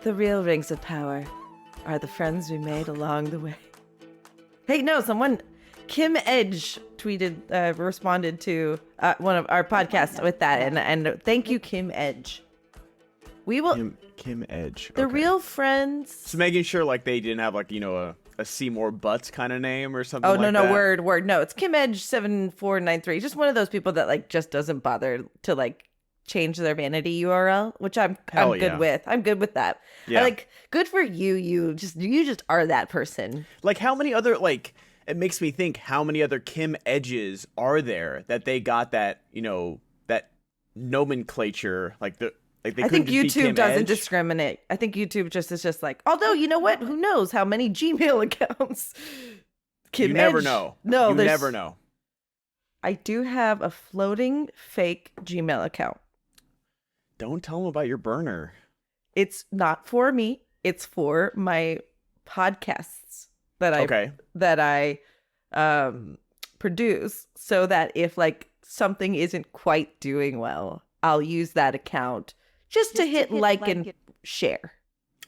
The real rings of power are the friends we made along the way. Hey, no, Kim Edge responded to one of our podcasts with that, and thank you, Kim Edge. We will Kim Edge. The real friends. Just making sure like they didn't have like a Seymour Butts kind of name or something. Oh like no, that. word. No, it's Kim Edge 7493. Just one of those people that like just doesn't bother to like change their vanity URL, which I'm good with. I'm good with that. Yeah. Good for you. You just are that person. Like how many other it makes me think how many other Kim Edges are there that they got that that nomenclature I think YouTube doesn't discriminate. I think YouTube is just like, although you know what? Who knows how many Gmail accounts Kim Edge. You never know. No, you never know. I do have a floating fake Gmail account. Don't tell them about your burner. It's not for me. It's for my podcasts that I produce, so that if like something isn't quite doing well, I'll use that account just to hit like and share.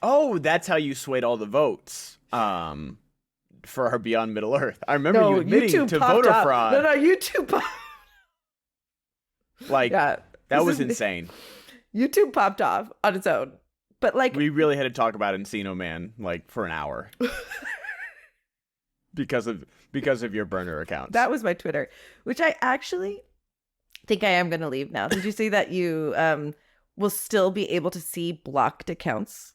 Oh, that's how you swayed all the votes for our Beyond Middle Earth. I remember you admitting to voter fraud. No, YouTube. That was insane. YouTube popped off on its own. But like we really had to talk about Encino Man for an hour. because of your burner account. That was my Twitter, which I actually think I am going to leave now. Did you see that you will still be able to see blocked accounts?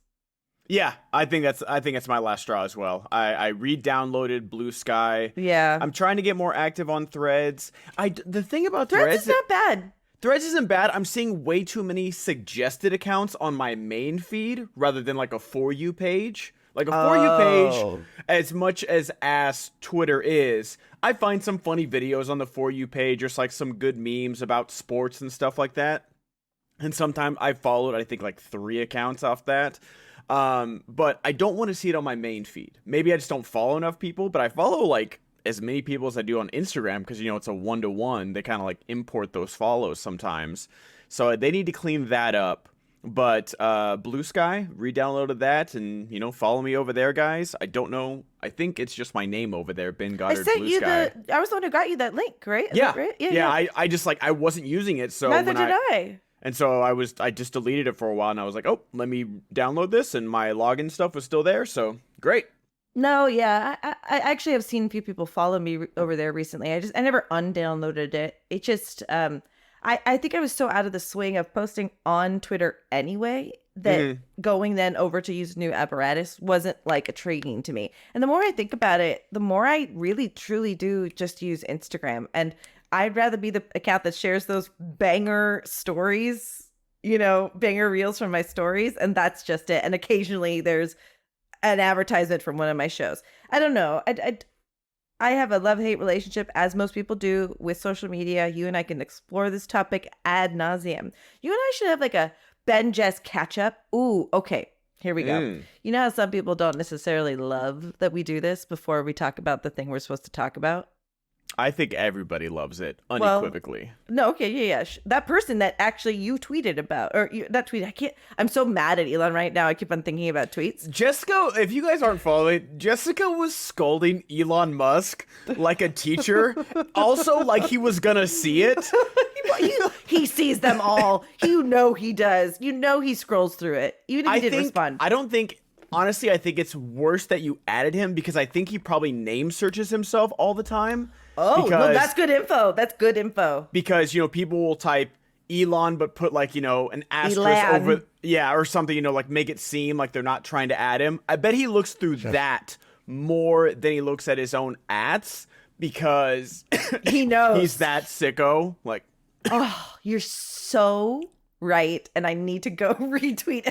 Yeah, I think that's my last straw as well. I re-downloaded Blue Sky. Yeah. I'm trying to get more active on Threads. The thing about Threads is not bad. Threads isn't bad. I'm seeing way too many suggested accounts on my main feed rather than like a For You page. Like a For You page, as much as ass Twitter is, I find some funny videos on the For You page, just like some good memes about sports and stuff like that. And sometimes I followed, I think, like 3 accounts off that. But I don't want to see it on my main feed. Maybe I just don't follow enough people, but I follow like as many people as I do on Instagram because, it's a 1-to-1. They kind of like import those follows sometimes. So they need to clean that up. But Blue Sky, re-downloaded that, and follow me over there, guys. I don't know. I think it's just my name over there, Ben Goddard. I sent Blue you Sky. I was the one who got you that link, right? Is yeah, that right? Yeah. I just I wasn't using it, so neither did I. And so I just deleted it for a while, and I was like, oh, let me download this, and my login stuff was still there, so great. No, yeah, I actually have seen a few people follow me over there recently. I never undownloaded it. It just I think I was so out of the swing of posting on Twitter anyway that going then over to use new apparatus wasn't like intriguing to me. And the more I think about it, the more I really truly do just use Instagram. And I'd rather be the account that shares those banger stories, banger reels from my stories. And that's just it. And occasionally there's an advertisement from one of my shows. I don't know. I have a love-hate relationship, as most people do, with social media. You and I can explore this topic ad nauseum. You and I should have like a Ben Jess catch-up. Ooh, okay. Here we go. You know how some people don't necessarily love that we do this before we talk about the thing we're supposed to talk about? I think everybody loves it, unequivocally. Well, no, okay, yeah. That person that actually you tweeted about, that tweet, I'm so mad at Elon right now. I keep on thinking about tweets. Jessica, if you guys aren't following, Jessica was scolding Elon Musk like a teacher. Also, like he was gonna see it. He sees them all. He does. He scrolls through it. Even if he didn't respond. Honestly, I think it's worse that you added him because I think he probably name searches himself all the time. Oh, no, that's good info. That's good info. Because, people will type Elon, but put like, an asterisk Elan. over, or something, like make it seem like they're not trying to add him. I bet he looks through that more than he looks at his own ads because he knows he's that sicko. Like, oh, you're so right, and I need to go retweet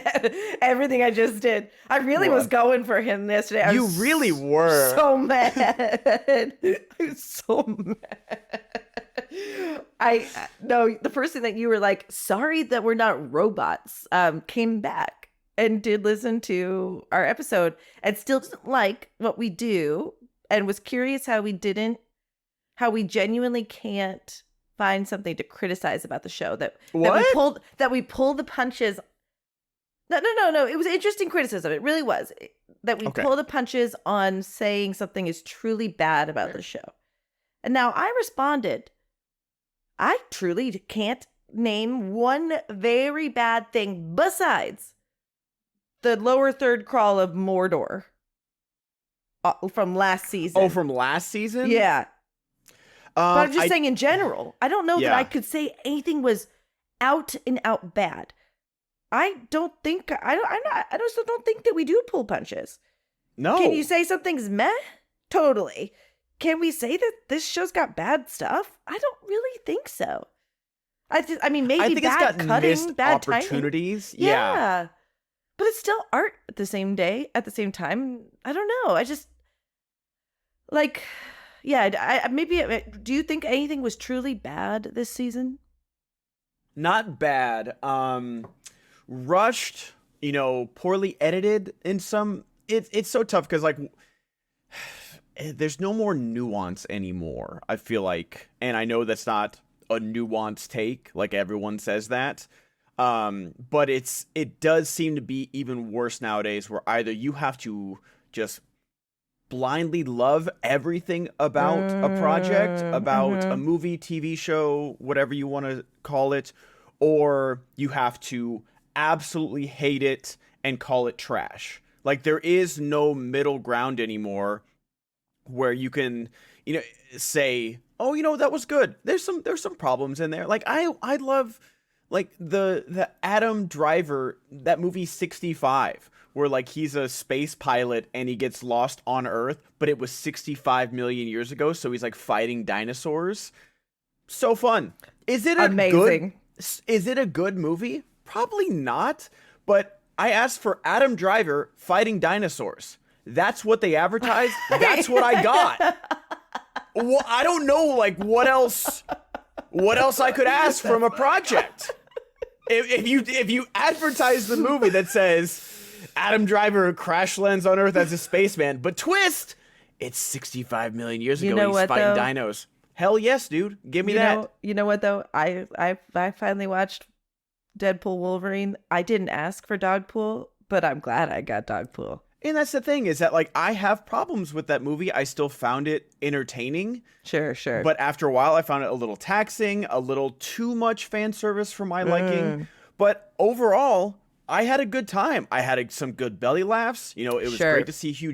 everything I just did. I really was going for him yesterday. You really were so mad. I was so mad. The person that you were like, sorry that we're not robots, came back and did listen to our episode and still doesn't like what we do and was curious how we genuinely can't find something to criticize about the show, that we pull the punches No. It was interesting criticism. It really was. That we Okay. pull the punches on saying something is truly bad about the show. And now I responded, I truly can't name one very bad thing besides the lower third crawl of Mordor from last season. Oh, from last season? Yeah. But I'm just saying in general, I don't know that I could say anything was out and out bad. I don't think I just don't think that we do pull punches. No. Can you say something's meh? Totally. Can we say that this show's got bad stuff? I don't really think so. I mean, maybe I think bad it's got cutting, missed bad opportunities. timing. Yeah. But it's still art at the same time. I don't know. I just like, yeah. Maybe. Do you think anything was truly bad this season? Not bad. Rushed. Poorly edited in some. It's so tough because like there's no more nuance anymore, I feel like. And I know that's not a nuanced take, like everyone says that. But it does seem to be even worse nowadays, where either you have to just blindly love everything about a project, about a movie, TV show, whatever you want to call it, or you have to absolutely hate it and call it trash. Like, there is no middle ground anymore where you can, say, oh, that was good. There's some problems in there. Like, I love like the Adam Driver, that movie 65, where like he's a space pilot and he gets lost on Earth, but it was 65 million years ago, so he's like fighting dinosaurs. So fun. Is it amazing? Is it a good movie? Probably not, but I asked for Adam Driver fighting dinosaurs. That's what they advertised. That's what I got. Well, I don't know, like, what else I could ask from a project. If you advertise the movie that says Adam Driver crash lands on Earth as a spaceman, but twist, it's 65 million years ago and he's fighting dinos. Hell yes, dude. Give me that. You know what though? I finally watched Deadpool Wolverine. I didn't ask for Dogpool, but I'm glad I got Dogpool. And that's the thing, is that like I have problems with that movie. I still found it entertaining. Sure. But after a while, I found it a little taxing, a little too much fan service for my liking. But overall, I had a good time. I had some good belly laughs. It was great to see Hugh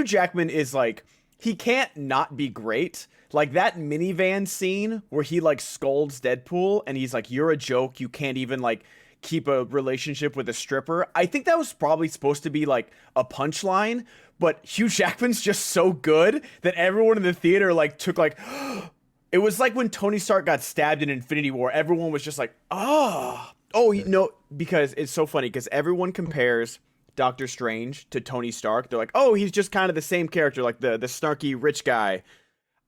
Jackman is like, he can't not be great. Like that minivan scene where he like scolds Deadpool and he's like, you're a joke. You can't even like keep a relationship with a stripper. I think that was probably supposed to be like a punchline, but Hugh Jackman's just so good that everyone in the theater like took like, it was like when Tony Stark got stabbed in Infinity War. Everyone was just like, because it's so funny because everyone compares Doctor Strange to Tony Stark. They're like, oh, he's just kind of the same character, like the snarky rich guy.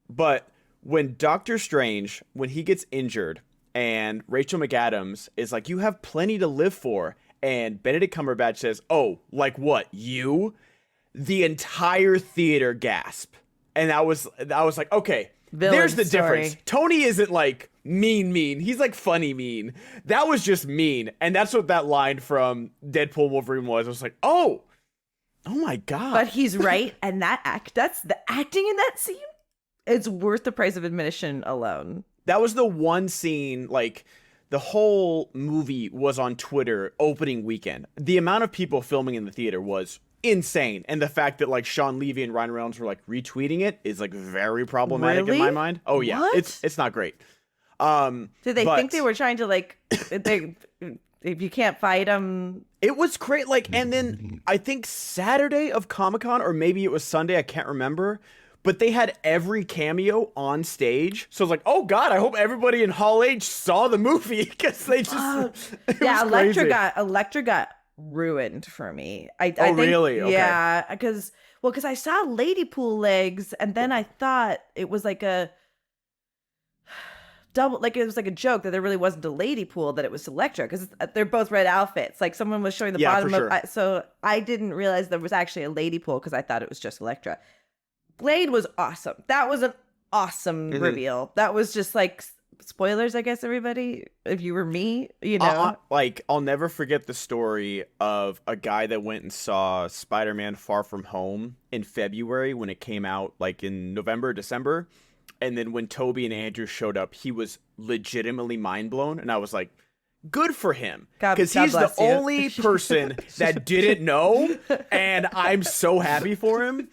But when Doctor Strange, when he gets injured, and Rachel McAdams is like, you have plenty to live for. And Benedict Cumberbatch says, oh, like what, you? The entire theater gasp. And I was like, okay, there's the difference. Tony isn't like mean. He's like funny mean. That was just mean. And that's what that line from Deadpool Wolverine was. I was like, oh my God. But he's right. And that's the acting in that scene. It's worth the price of admission alone. That was the one scene, like, the whole movie was on Twitter opening weekend. The amount of people filming in the theater was insane. And the fact that, like, Sean Levy and Ryan Reynolds were, like, retweeting it is, like, very problematic in my mind. Oh, yeah. What? It's not great. Did they think they were trying to, like, if you can't fight them? It was great. Like, and then I think Saturday of Comic-Con, or maybe it was Sunday, I can't remember, but they had every cameo on stage. So I was like, oh God, I hope everybody in Hall H saw the movie, because they just, Elektra got ruined for me. I think, really? Okay. Yeah, because I saw Ladypool legs, and then I thought it was like a double, like it was like a joke that there really wasn't a Ladypool, that it was Elektra, because they're both red outfits. Like someone was showing the bottom for sure. so I didn't realize there was actually a Ladypool because I thought it was just Elektra. Blade was awesome. That was an awesome reveal. That was just like spoilers, I guess, everybody, if you were me, you know. Like, I'll never forget the story of a guy that went and saw Spider-Man Far From Home in February when it came out, like in November, December. And then when Toby and Andrew showed up, he was legitimately mind blown. And I was like, good for him. Because he's the only person that didn't know. And I'm so happy for him.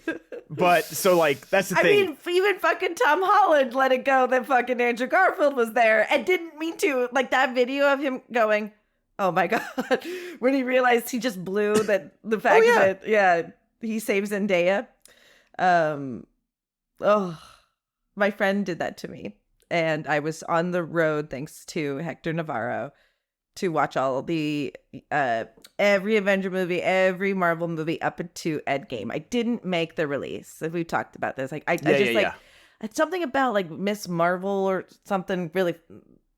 But so, like, that's the thing. I mean, even fucking Tom Holland let it go that fucking Andrew Garfield was there and didn't mean to. Like, that video of him going, oh my God, when he realized he just blew that the fact that, he saves Zendaya. My friend did that to me. And I was on the road, thanks to Hector Navarro, to watch all the every Avenger movie, every Marvel movie up into Endgame. I didn't make the release. We've talked about this. Like it's something about like Miss Marvel or something really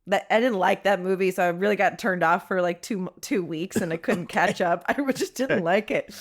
that I didn't like that movie, so I really got turned off for like two weeks, and I couldn't catch up. I just didn't like it.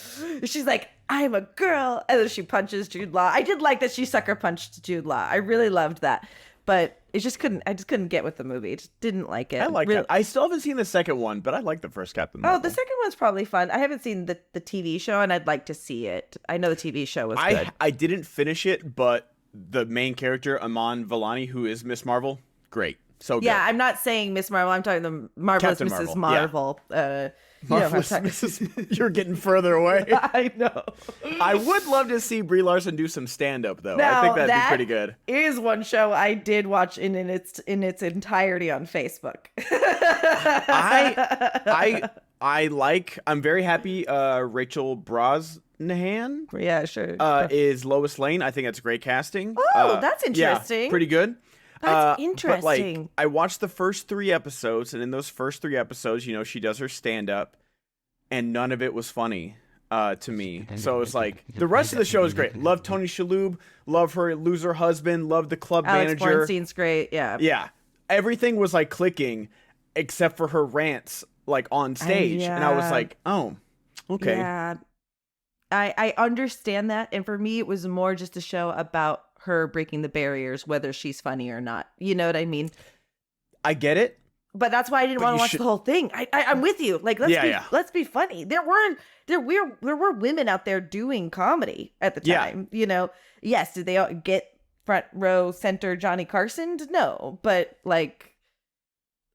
She's like, I'm a girl, and then she punches Jude Law. I did like that she sucker punched Jude Law. I really loved that. But I just couldn't get with the movie. I just didn't like it. I like it. I still haven't seen the second one, but I like the first Captain Marvel. Oh, the second one's probably fun. I haven't seen the TV show, and I'd like to see it. I know the TV show was good. I didn't finish it, but the main character, Aman Vellani, who is Miss Marvel, great. So good. Yeah, I'm not saying Miss Marvel. I'm talking the Marvelous Captain Mrs. Marvel. Yeah. You're getting further away. I know. I would love to see Brie Larson do some stand-up, though. Now, I think that'd be pretty good. Is one show I did watch in its entirety on Facebook. I'm very happy Rachel Brosnahan is Lois Lane. I think that's great casting. Oh, that's interesting. Yeah, pretty good. That's interesting. But like, I watched the first 3 episodes, and in those first 3 episodes, you know, she does her stand-up, and none of it was funny to me. So it's like, the rest of the show is great. Love Tony Shalhoub, love her loser husband, love the club Alex manager. Bornstein's great, yeah. Yeah. Everything was like clicking, except for her rants, like on stage. And I was like, oh, okay. Yeah. I understand that, and for me, it was more just a show about her breaking the barriers, whether she's funny or not. You know what I mean? I get it. But that's why I didn't want to watch the whole thing. I'm with you. Like, let's be funny. There were women out there doing comedy at the time. You know, yes, did they all get front row center Johnny Carson? No, but like,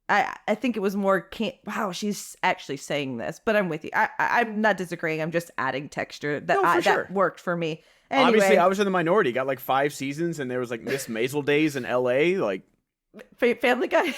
I think it was more. Wow, she's actually saying this. But I'm with you. I'm not disagreeing. I'm just adding texture that worked for me. Anyway, obviously, I was in the minority. Got like 5 seasons, and there was like Miss Maisel days in L.A. Like Family Guy.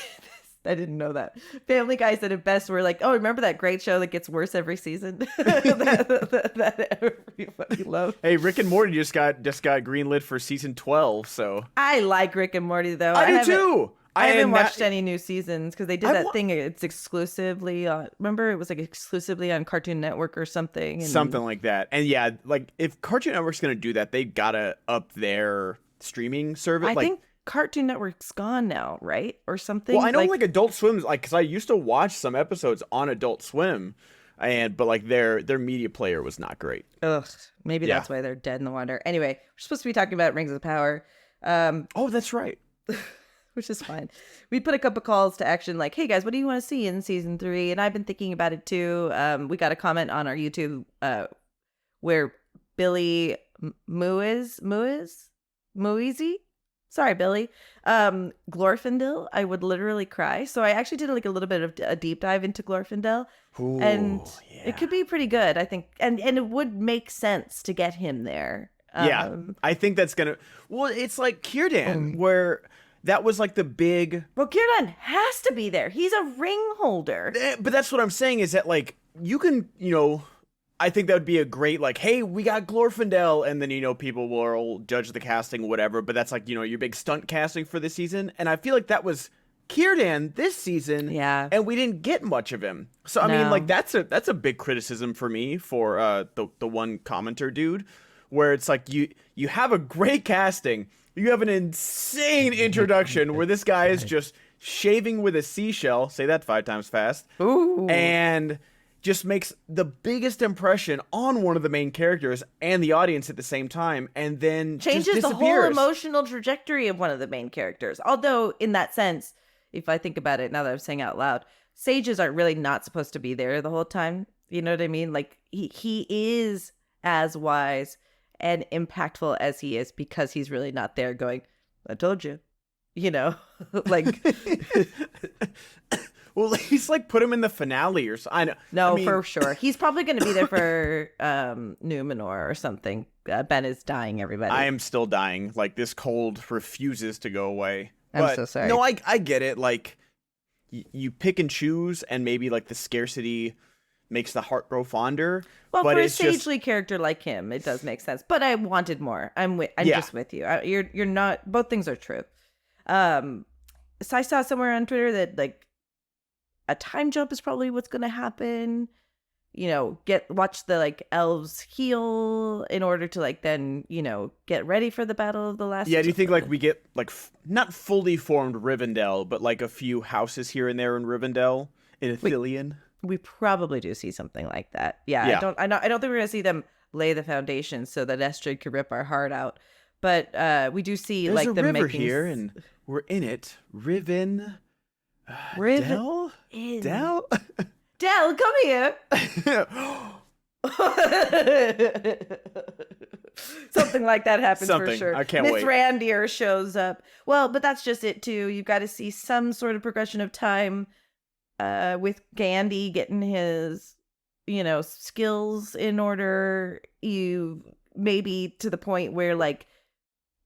I didn't know that. Family Guy said it best. We're like, oh, remember that great show that gets worse every season that everybody loves. Hey, Rick and Morty just got greenlit for season 12. So I like Rick and Morty though. I do too. I haven't watched any new seasons because they did that thing. It's exclusively on. Remember, it was like exclusively on Cartoon Network or something. Something like that. And yeah, like if Cartoon Network's gonna do that, they gotta up their streaming service. I think Cartoon Network's gone now, right, or something. Well, I know like Adult Swim's like, because I used to watch some episodes on Adult Swim, but like their media player was not great. Ugh, maybe that's why they're dead in the water. Anyway, we're supposed to be talking about Rings of Power. Oh, that's right. Which is fine. We put a couple calls to action like, hey guys, what do you want to see in season 3? And I've been thinking about it too. We got a comment on our YouTube where Billy Muizy? Sorry, Billy. Glorfindel, I would literally cry. So I actually did like a little bit of a deep dive into Glorfindel. Ooh, and it could be pretty good, I think. And it would make sense to get him there. I think that's gonna. Well, it's like Círdan, where that was like the big. Well, Círdan has to be there. He's a ring holder. But that's what I'm saying is that like you can, you know, I think that would be a great like, hey, we got Glorfindel, and then you know people will judge the casting, whatever. But that's like, you know, your big stunt casting for this season, and I feel like that was Círdan this season, and we didn't get much of him. So I mean, like that's a big criticism for me for the one commenter dude. Where it's like you have a great casting, you have an insane introduction where this guy is just shaving with a seashell, say that 5 times fast, ooh, and just makes the biggest impression on one of the main characters and the audience at the same time, and then changes the whole emotional trajectory of one of the main characters. Although, in that sense, if I think about it now that I'm saying out loud, sages are really not supposed to be there the whole time. You know what I mean? Like, he is as wise and impactful as he is because he's really not there going, I told you. You know, like... Well, he's like put him in the finale or something. I know. No, I mean... for sure. He's probably going to be there for Numenor or something. Ben is dying, everybody. I am still dying. Like, this cold refuses to go away. I'm so sorry. No, I get it. Like, you pick and choose, and maybe like the scarcity makes the heart grow fonder. Well, but for a sagely character like him, it does make sense. But I wanted more. I'm just with you. You're not. Both things are true. So I saw somewhere on Twitter that like a time jump is probably what's going to happen. You know, watch the like elves heal in order to like then, you know, get ready for the battle of the last. Yeah, do you think like we get like not fully formed Rivendell, but like a few houses here and there in Rivendell in Ithilien? We probably do see something like that. Yeah. I don't think we're gonna see them lay the foundation so that Estrid could rip our heart out. But we do see There's like a the river makings here, and we're in it. Dell? Dell, come here. Something like that happens for sure. I can't wait. Mithrandir shows up. Well, but that's just it too. You've got to see some sort of progression of time with Gandhi getting his, you know, skills in order. You maybe to the point where like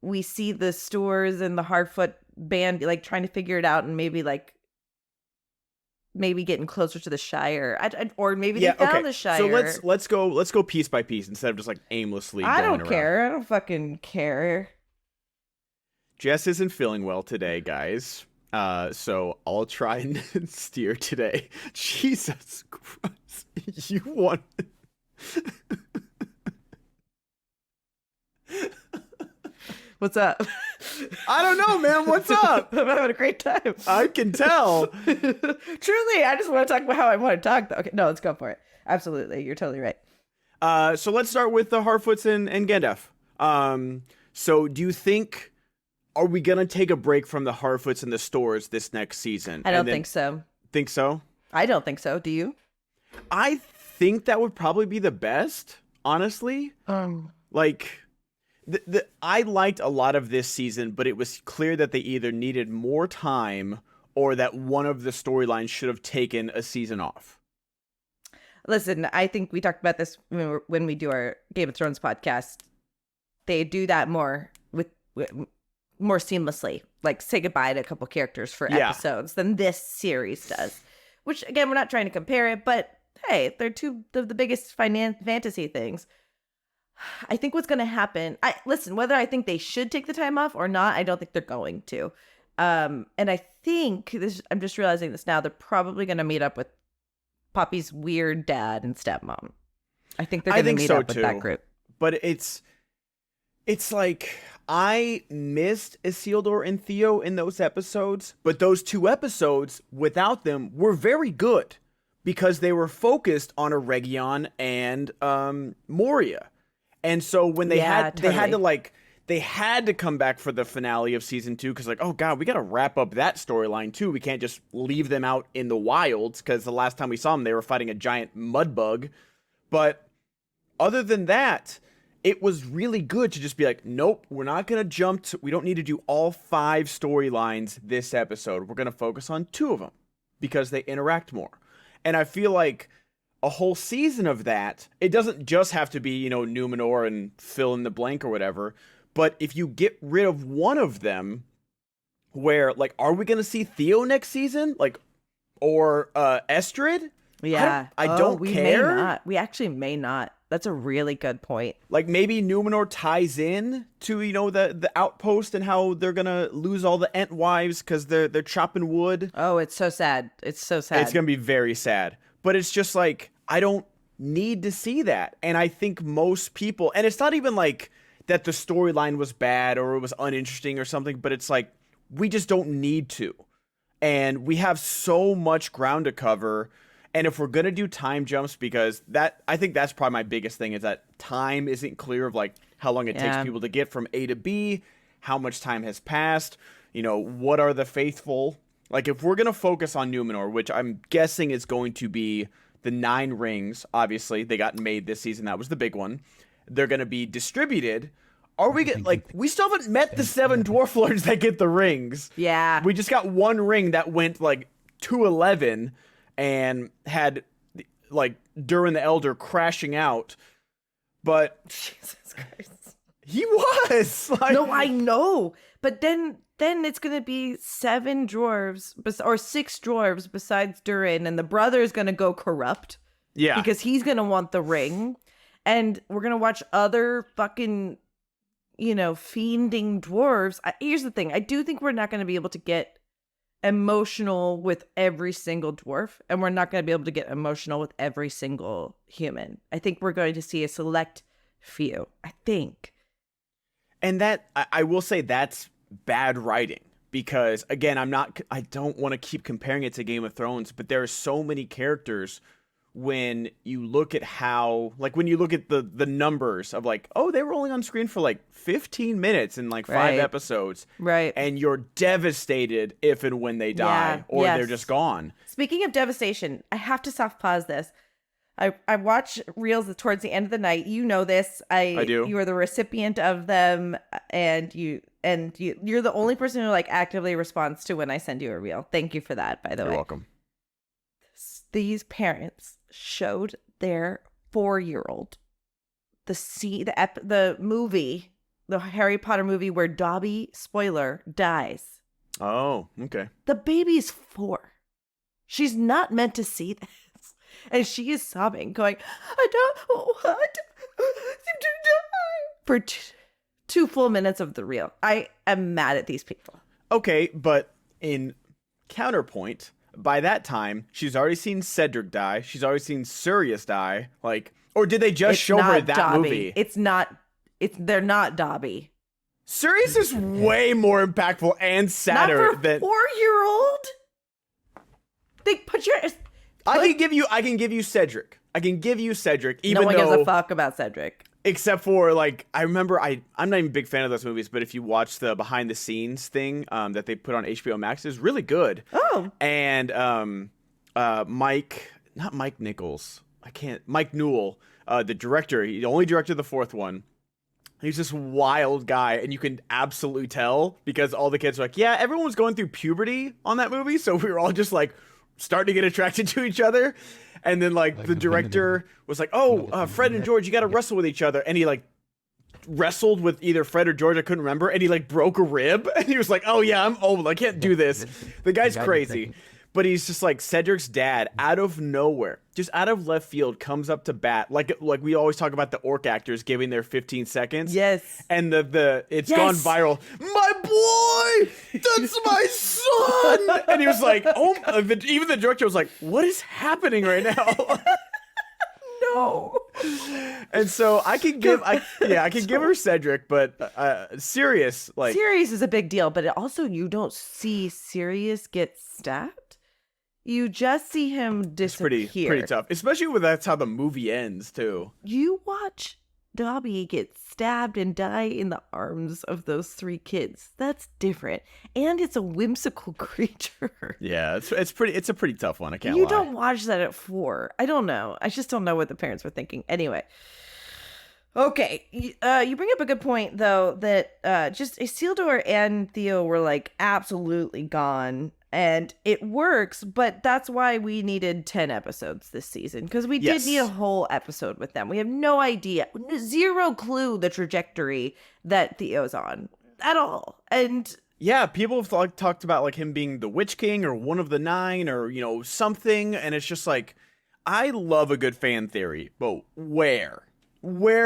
we see the Stores and the Hardfoot band like trying to figure it out, and maybe getting closer to the Shire, or maybe they found the Shire. So let's go piece by piece instead of just like aimlessly. I don't care. I don't fucking care. Jess isn't feeling well today, guys. So I'll try and steer today. Jesus Christ, you want? What's up? I don't know, man. What's up? I'm having a great time. I can tell. Truly, I just want to talk about how I want to talk, though. Okay, no, let's go for it. Absolutely. You're totally right. So let's start with the Harfoots and Gandalf. So do you think, are we going to take a break from the Harfoots and the Stores this next season? I don't think so. Think so? I don't think so. Do you? I think that would probably be the best, honestly. Like... I liked a lot of this season, but it was clear that they either needed more time or that one of the storylines should have taken a season off. Listen, I think we talked about this when we do our Game of Thrones podcast. They do that more more seamlessly, like say goodbye to a couple characters for episodes than this series does. Which again, we're not trying to compare it, but hey, they're two of the biggest fantasy things. I think what's going to happen, whether I think they should take the time off or not, I don't think they're going to. And I think I'm just realizing this now, they're probably going to meet up with Poppy's weird dad and stepmom. I think they're going to meet up with that group. But it's like, I missed Isildur and Theo in those episodes, but those two episodes without them were very good because they were focused on Eregion and Moria. And so when they had to come back for the finale of season 2 because like, oh god, we got to wrap up that storyline too. We can't just leave them out in the wilds because the last time we saw them, they were fighting a giant mud bug. But other than that, it was really good to just be like, nope, we're not going to jump to, we don't need to do all 5 storylines this episode. We're going to focus on 2 of them because they interact more. And I feel like a whole season of that, it doesn't just have to be, you know, Numenor and fill in the blank or whatever, but if you get rid of one of them, where, like, are we going to see Theo next season? Like, or Estrid? Yeah. I don't care. May not. We actually may not. That's a really good point. Like, maybe Numenor ties in to, you know, the outpost and how they're going to lose all the Entwives because they're chopping wood. Oh, it's so sad. It's so sad. It's going to be very sad. But it's just like, I don't need to see that. And I think most people, and it's not even like that the storyline was bad or it was uninteresting or something, but it's like, we just don't need to. And we have so much ground to cover. And if we're going to do time jumps, because I think that's probably my biggest thing, is that time isn't clear of like how long it takes people to get from A to B, how much time has passed, what are the faithful? Like, if we're going to focus on Numenor, which I'm guessing is going to be the 9 rings, obviously, they got made this season. That was the big one. They're going to be distributed. We still haven't met the 7 dwarf lords that get the rings. Yeah. We just got 1 ring that went, like, to 11 and had, like, Durin the Elder crashing out. But Jesus Christ. He was. Like, no, I know. But then it's going to be 7 dwarves or 6 dwarves besides Durin, and the brother is going to go corrupt. Yeah. Because he's going to want the ring. And we're going to watch other fucking, fiending dwarves. Here's the thing. I do think we're not going to be able to get emotional with every single dwarf, and we're not going to be able to get emotional with every single human. I think we're going to see a select few, I think. And that, I will say, that's bad writing, because again, I don't want to keep comparing it to Game of Thrones, but there are so many characters when you look at when you look at the numbers of like, oh, they were only on screen for like 15 minutes in like 5 episodes. Right. And you're devastated if and when they die or they're just gone. Speaking of devastation, I have to soft pause this. I watch reels towards the end of the night. You know this. I do. You are the recipient of them, and you're the only person who like actively responds to when I send you a reel. Thank you for that, by the way. You're welcome. These parents showed their 4-year-old the movie, the Harry Potter movie where Dobby, spoiler, dies. Oh, okay. The baby's 4. She's not meant to see this. And she is sobbing, going, I don't want to die. For 2 full minutes of the reel. I am mad at these people. Okay, but in counterpoint, by that time, she's already seen Cedric die. She's already seen Sirius die. Like, or did they just show her that Dobby. movie? They're not Dobby. Sirius is way more impactful and sadder than 4-year-old. They put your. I can give you Cedric. I can give you Cedric, even no one though gives a fuck about Cedric. Except for, like, I remember I'm not even a big fan of those movies, but if you watch the behind the scenes thing that they put on HBO Max, it's really good. Oh. And Mike Newell, the director, the only director of the 4th one. He's this wild guy, and you can absolutely tell because all the kids are like, yeah, everyone was going through puberty on that movie, so we were all just like starting to get attracted to each other. And then like the director was like, oh, Fred and George, you got to wrestle with each other. And he like wrestled with either Fred or George, I couldn't remember, and he like broke a rib. And he was like, oh yeah, I'm old, I can't do this. The guy's crazy. But he's just like, Cedric's dad, out of nowhere, just out of left field, comes up to bat. Like we always talk about the orc actors giving their 15 seconds. Yes. And it's gone viral. My boy! That's my son! And he was like, even the director was like, what is happening right now? No. And so I can give her Cedric, but Sirius is a big deal, but also you don't see Sirius get stabbed. You just see him disappear. It's pretty tough, especially when that's how the movie ends too. You watch Dobby get stabbed and die in the arms of those 3 kids. That's different, and it's a whimsical creature. Yeah, it's a pretty tough one. I can't lie. You don't watch that at 4. I don't know. I just don't know what the parents were thinking. Anyway. Okay, you bring up a good point, though, that just Isildur and Theo were, like, absolutely gone, and it works, but that's why we needed 10 episodes this season, because we did need a whole episode with them. We have no idea, 0 clue the trajectory that Theo's on, at all, and... Yeah, people have talked about, like, him being the Witch King, or one of the 9, or, something, and it's just, like, I love a good fan theory, but where,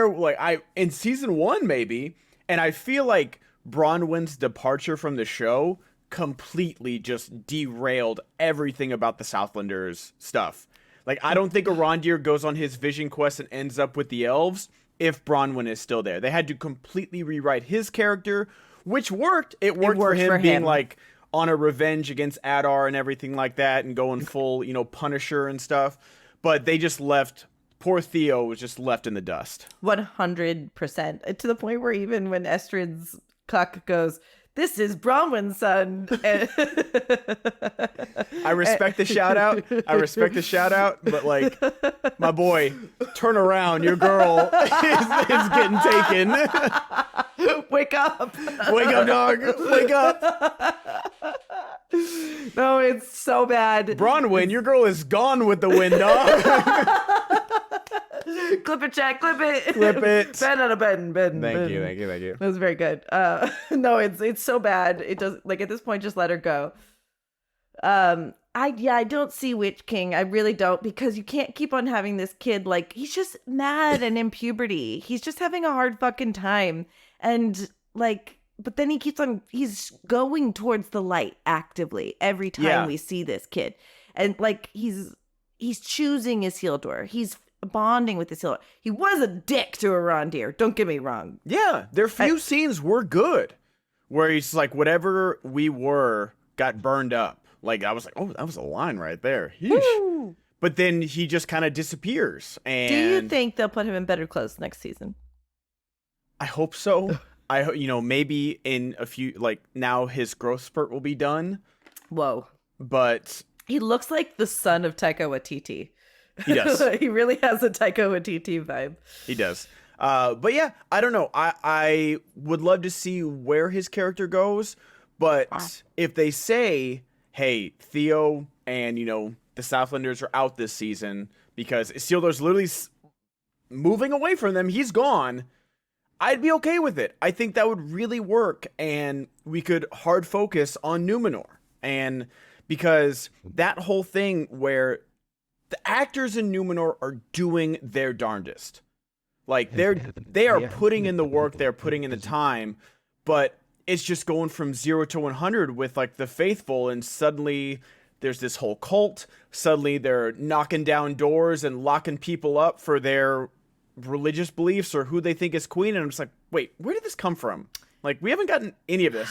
like, in season 1 maybe, and I feel like Bronwyn's departure from the show completely just derailed everything about the Southlanders stuff. Like, I don't think Arondir goes on his vision quest and ends up with the elves if Bronwyn is still there. They had to completely rewrite his character, which worked. It worked for him being like on a revenge against Adar and everything like that, and going full, Punisher and stuff. But they just left. Poor Theo was just left in the dust. 100%. To the point where even when Estrid's cuck goes, "This is Bronwyn's son." I respect the shout out. But like, my boy, turn around. Your girl is getting taken. Wake up. Wake up, dog. Wake up. No, it's so bad. Bronwyn, your girl is gone with the wind, dog. Clip it, Jack. Clip it. Clip it. Ben on a Ben. Thank you. That was very good. No, it's so bad. It does, like, at this point, just let her go. I don't see Witch King. I really don't, because you can't keep on having this kid, like, he's just mad and in puberty. He's just having a hard fucking time. And like, but then he's going towards the light actively every time we see this kid. And like, he's choosing Isildur. He's bonding with Isildur. He was a dick to Arondir. Don't get me wrong. Yeah, their few scenes were good, where he's like, whatever we were got burned up. Like, I was like, oh, that was a line right there. But then he just kind of disappears. And do you think they'll put him in better clothes next season? I hope so. Maybe in a few, like, now his growth spurt will be done. Whoa. But he looks like the son of Taika Waititi. He does. He really has a Taika Waititi vibe. He does. But yeah, I don't know. I would love to see where his character goes. But if they say, hey, Theo and, the Southlanders are out this season because Isildur's literally moving away from them, he's gone, I'd be okay with it. I think that would really work, and we could hard focus on Numenor. And because that whole thing where the actors in Numenor are doing their darndest. Like, they are putting in the work, they're putting in the time, but it's just going from 0 to 100 with, like, the faithful, and suddenly there's this whole cult. Suddenly they're knocking down doors and locking people up for their religious beliefs or who they think is queen. And I'm just like, wait, where did this come from? Like, we haven't gotten any of this.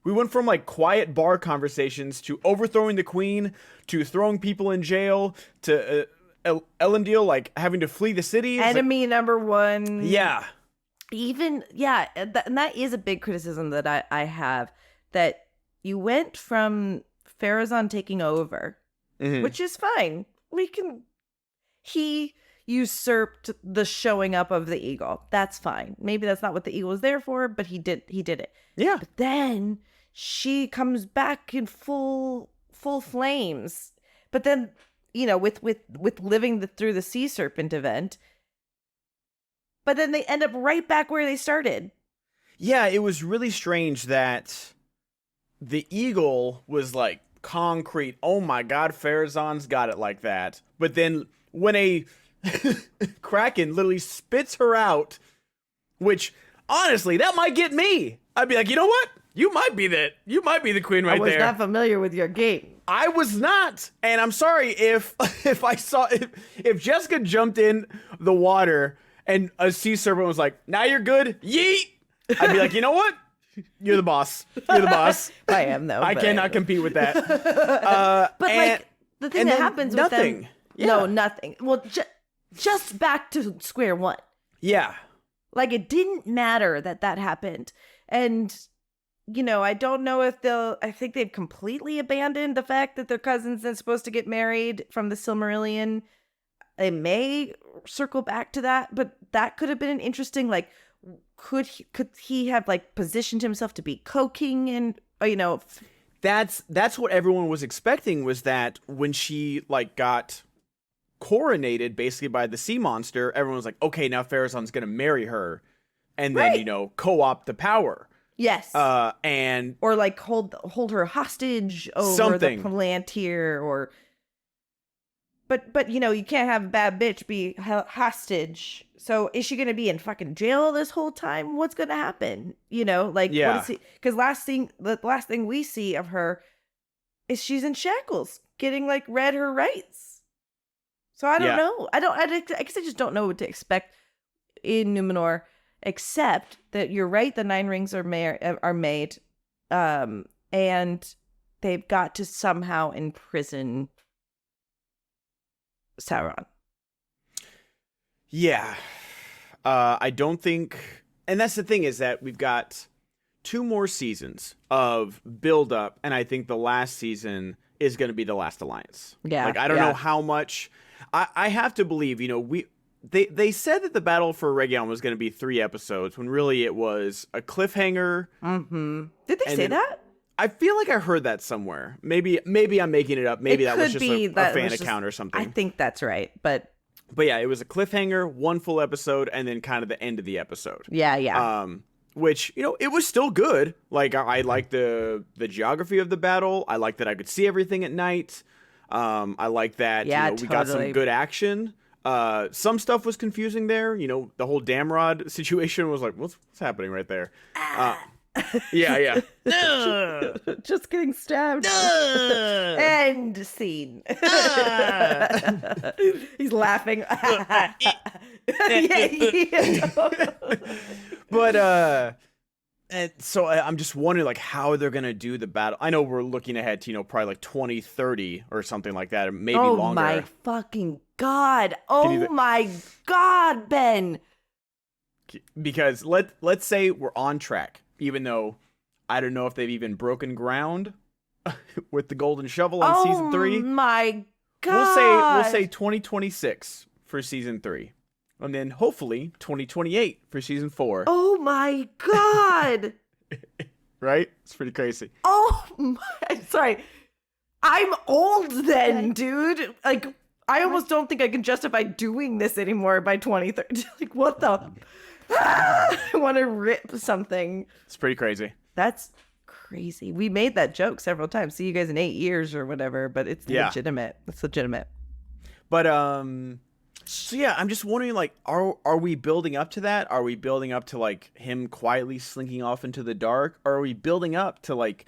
We went from, like, quiet bar conversations to overthrowing the queen to throwing people in jail to Elendil, like, having to flee the city. Enemy number one. Yeah. Even, yeah, and that is a big criticism that I have, that you went from Pharazôn taking over, which is fine. He usurped the showing up of the eagle. That's fine. Maybe that's not what the eagle was there for, but he did it. Yeah. But then she comes back in full flames. But then, with living through the sea serpent event, but then they end up right back where they started. Yeah, it was really strange that the eagle was like concrete. Oh my God, Pharazôn's got it like that. But then when a kraken literally spits her out, which honestly, that might get me. I'd be like, you know what? You might be the queen right there. I was not familiar with your game. I was not. And I'm sorry if Jessica jumped in the water and a sea serpent was like, now you're good, yeet. I'd be like, you know what? You're the boss. You're the boss. I am, though. I cannot compete with that. But like, the thing that happens with them. Yeah. No, nothing. Well, just back to square one. Yeah. Like, it didn't matter that happened. And, I don't know if I think they've completely abandoned the fact that their cousin's is supposed to get married from the Silmarillion. They may circle back to that, but that could have been an interesting, like, could he have, like, positioned himself to be co-king and, That's what everyone was expecting, was that when she, like, got coronated basically by the sea monster, everyone was like, okay, now Pharazôn's gonna marry her and then, co-opt the power. Yes. Or like hold her hostage over something. The Palantir, or but you can't have a bad bitch be hostage. So is she gonna be in fucking jail this whole time? What's gonna happen? What is he? Because the last thing we see of her is she's in shackles, getting, like, read her rights. So I don't know. I guess I just don't know what to expect in Numenor, except that you're right. The 9 rings are made. and they've got to somehow imprison Sauron. Yeah. I don't think, and that's the thing, is that we've got 2 more seasons of build up, and I think the last season is going to be the last alliance. Yeah. Like, I don't know how much. I have to believe, they said that the battle for Region was going to be 3 episodes, when really it was a cliffhanger. Mm-hmm. Did they say that? I feel like I heard that somewhere. Maybe I'm making it up. Maybe that was just a fan account or something. I think that's right, but yeah, it was a cliffhanger, 1 full episode, and then kind of the end of the episode. Yeah. Which, it was still good. Like, I liked the geography of the battle. I liked that I could see everything at night. I like that, we got some good action. Some stuff was confusing there. The whole Damrod situation was like, what's happening right there? Yeah. Just getting stabbed. End scene. He's laughing. But and so I'm just wondering, like, how they're gonna do the battle. I know we're looking ahead to probably like 2030 or something like that, or maybe longer. Oh my fucking god! Oh my god, Ben! Because let's say we're on track, even though I don't know if they've even broken ground with the golden shovel on season 3. Oh my god! We'll say 2026 for season 3. And then hopefully 2028 for season 4. Oh my god! Right? It's pretty crazy. Oh my, sorry. I'm old then, dude. Like, I almost don't think I can justify doing this anymore by 2030. Like, what the? I want to rip something. It's pretty crazy. That's crazy. We made that joke several times. See you guys in 8 years or whatever, but it's legitimate. It's legitimate. But, so yeah, I'm just wondering, like, are we building up to that? Are we building up to, like, him quietly slinking off into the dark? Or are we building up to, like,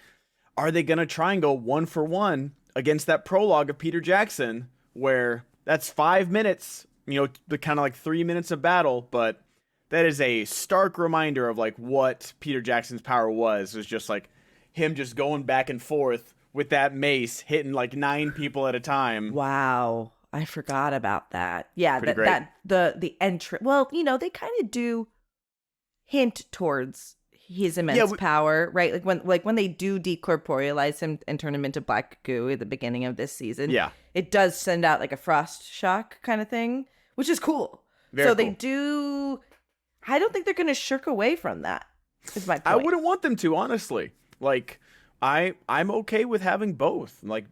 are they going to try and go 1 for 1 against that prologue of Peter Jackson, where that's 5 minutes, the kind of like 3 minutes of battle, but that is a stark reminder of, like, what Peter Jackson's power was just like him just going back and forth with that mace, hitting like 9 people at a time. Wow. I forgot about that. Yeah, Pretty the entrance. Well, they kind of do hint towards his immense power, right? Like when they do decorporealize him and turn him into black goo at the beginning of this season. Yeah, it does send out like a frost shock kind of thing, which is cool. Very cool. They do. I don't think they're going to shirk away from that. Is my point. I wouldn't want them to, honestly. Like, I'm okay with having both. Like,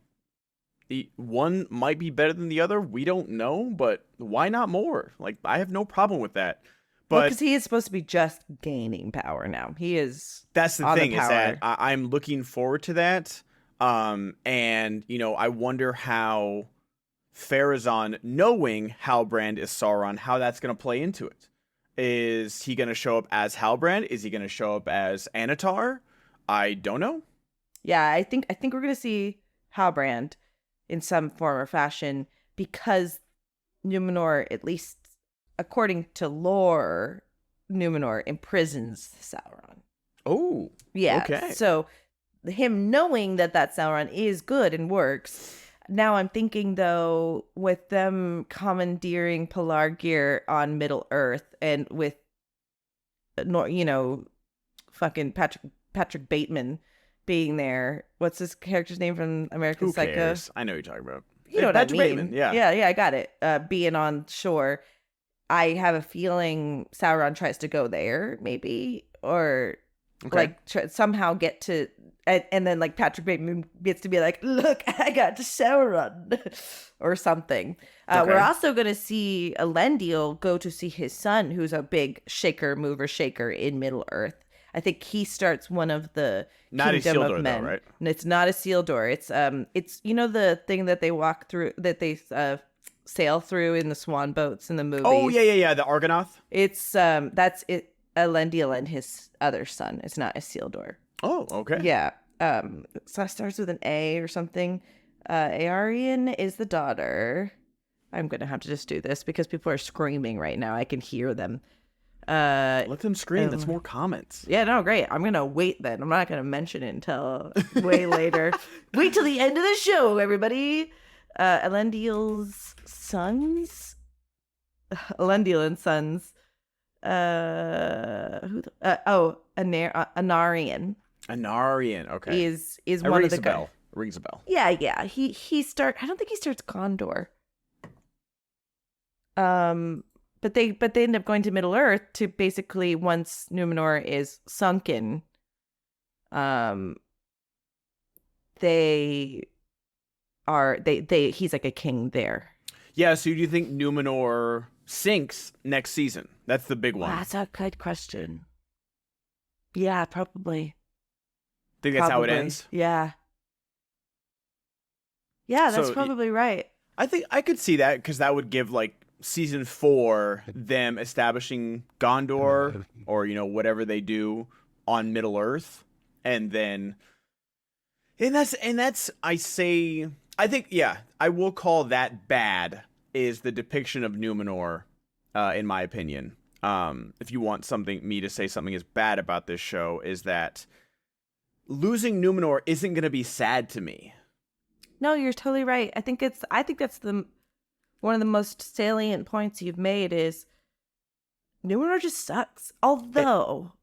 the one might be better than the other. We don't know, but why not more? Like, I have no problem with that. But because he is supposed to be just gaining power now. He is. That's the thing, is that I'm looking forward to that. And I wonder how Farazan, knowing Halbrand is Sauron, how that's going to play into it. Is he going to show up as Halbrand? Is he going to show up as Anatar? I don't know. Yeah, I think we're going to see Halbrand in some form or fashion, because Numenor, at least according to lore, Numenor imprisons Sauron. Oh, yeah. Okay. So him knowing that Sauron is good and works. Now I'm thinking, though, with them commandeering Pelargir on Middle Earth, and with fucking Patrick Bateman being there. What's his character's name from American Psycho? Cares? I know who you're talking about. You know what Patrick I mean. Bateman, yeah. Yeah, I got it. Being on shore. I have a feeling Sauron tries to go there, maybe. Or somehow get to... And then like Patrick Bateman gets to be like, look, I got to Sauron. Or something. We're also going to see Elendil go to see his son, who's a big mover shaker in Middle Earth. I think he starts one of the not Kingdom a Isildur, of Men. though, right? And it's not a Isildur. It's the thing that they walk through, that they sail through in the swan boats in the movies. Oh yeah, the Argonath. It's that's it. Elendil and his other son. It's not Isildur. Oh, okay. Yeah. So it starts with an A or something. Aarion is the daughter. I'm gonna have to just do this because people are screaming right now. I can hear them. Let them scream. That's more comments. Yeah, no, great. I'm gonna wait then. I'm not gonna mention it until way later. Wait till the end of the show, everybody. Elendil's sons. Elendil and sons. Anarian. Anarian, okay. Is one of the bell. Rings a bell. Yeah. I don't think he starts Gondor. But they end up going to Middle Earth to basically, once Numenor is sunken, he's like a king there. Yeah, so do you think Numenor sinks next season? That's the big one. That's a good question. Yeah, probably. Think that's how it ends? Yeah. Yeah, that's probably right. I think I could see that, because that would give like season 4 them establishing Gondor or whatever they do on Middle Earth, and that's I think I will call that bad, is the depiction of Numenor, in my opinion. If you want me to say something is bad about this show, is that losing Numenor isn't going to be sad to me. No, you're totally right. I think that's one of the most salient points you've made is Numenor just sucks. Although,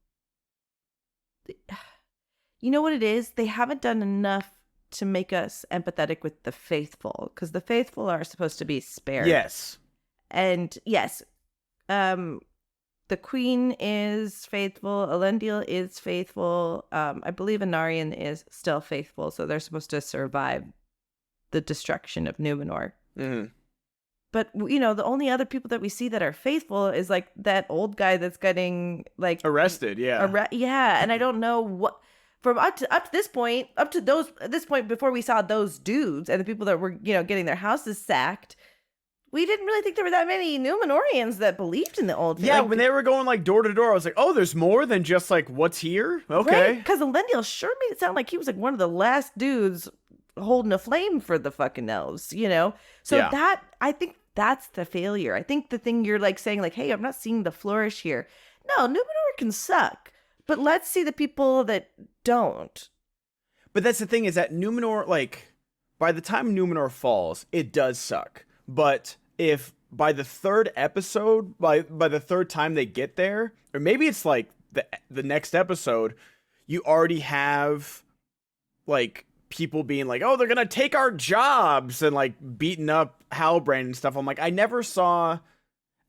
you know what it is? They haven't done enough to make us empathetic with the faithful, because the faithful are supposed to be spared. Yes. And yes, the queen is faithful. Elendil is faithful. I believe Anarian is still faithful, so they're supposed to survive the destruction of Numenor. Mm-hmm. But, the only other people that we see that are faithful is, like, that old guy that's getting, like... arrested, yeah. Yeah, and I don't know what... From up to this point, before we saw those dudes and the people that were, getting their houses sacked, we didn't really think there were that many Numenorians that believed in the old... Yeah, when they were going, like, door to door, I was like, oh, there's more than just, like, what's here? Okay. Because Elendil sure made it sound like he was, like, one of the last dudes holding a flame for the fucking elves, So that, I think that's the failure. I think the thing you're, like, saying, like, hey, I'm not seeing the flourish here. No, Numenor can suck, but let's see the people that don't. But that's the thing, is that Numenor, like, by the time Numenor falls, it does suck. But if by the third episode, by the third time they get there, or maybe it's like the next episode, you already have, like, people being like, oh, they're gonna take our jobs, and, like, beating up Halbrand and stuff. I'm like, I never saw,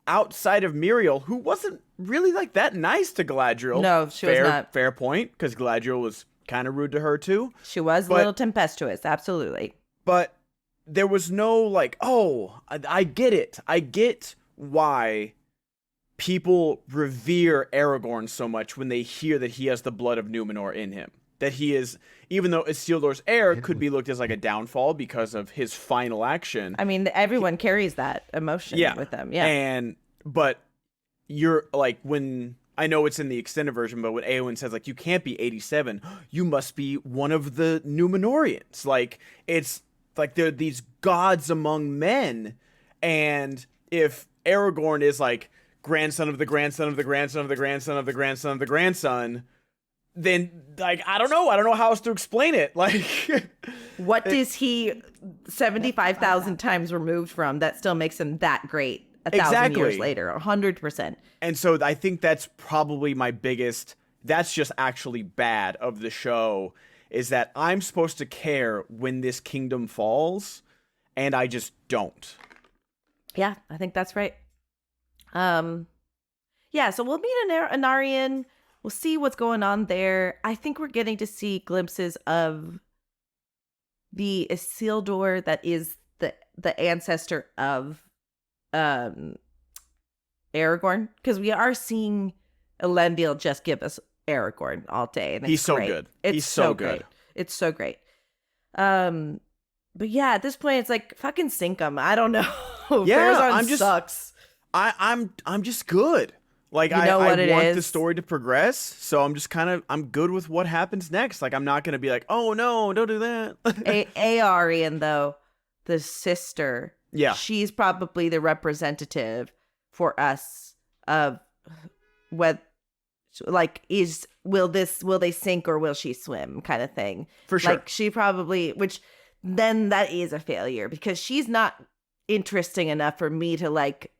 outside of Muriel, who wasn't really, like, that nice to Galadriel. No, she was not. Fair point, because Galadriel was kind of rude to her too. She was a little tempestuous, absolutely. But there was no, like, oh, I get it. I get why people revere Aragorn so much when they hear that he has the blood of Numenor in him. That he is, even though Isildur's heir could be looked as like a downfall because of his final action. I mean, everyone carries that emotion with them. Yeah. But you're like, when, I know it's in the extended version, but when Eowyn says, like, you can't be 87, you must be one of the Numenorians. Like, it's like they're these gods among men. And if Aragorn is like grandson of the grandson of the grandson of the grandson of the grandson of the grandson, then, like, I don't know how else to explain it. Like, what is he 75,000 times removed from that still makes him that great 1,000 years later? 100%. And so I think that's probably my biggest, that's just actually bad of the show, is that I'm supposed to care when this kingdom falls, and I just don't. Yeah, I think that's right. Yeah, so we'll meet Anarian. We'll see what's going on there. I think we're getting to see glimpses of the Isildur that is the ancestor of Aragorn, because we are seeing Elendil just give us Aragorn all day, and he's so great. good. He's so good. It's so great. But yeah, at this point, it's like, fucking sink him. I don't know. Yeah, sucks. I'm just good. Like, I want the story to progress, so I'm just I'm good with what happens next. Like, I'm not going to be like, oh, no, don't do that. Aarian, though, the sister, yeah, she's probably the representative for us of what, like, will they sink or will she swim kind of thing. For sure. Like, she probably, which then that is a failure because she's not interesting enough for me to like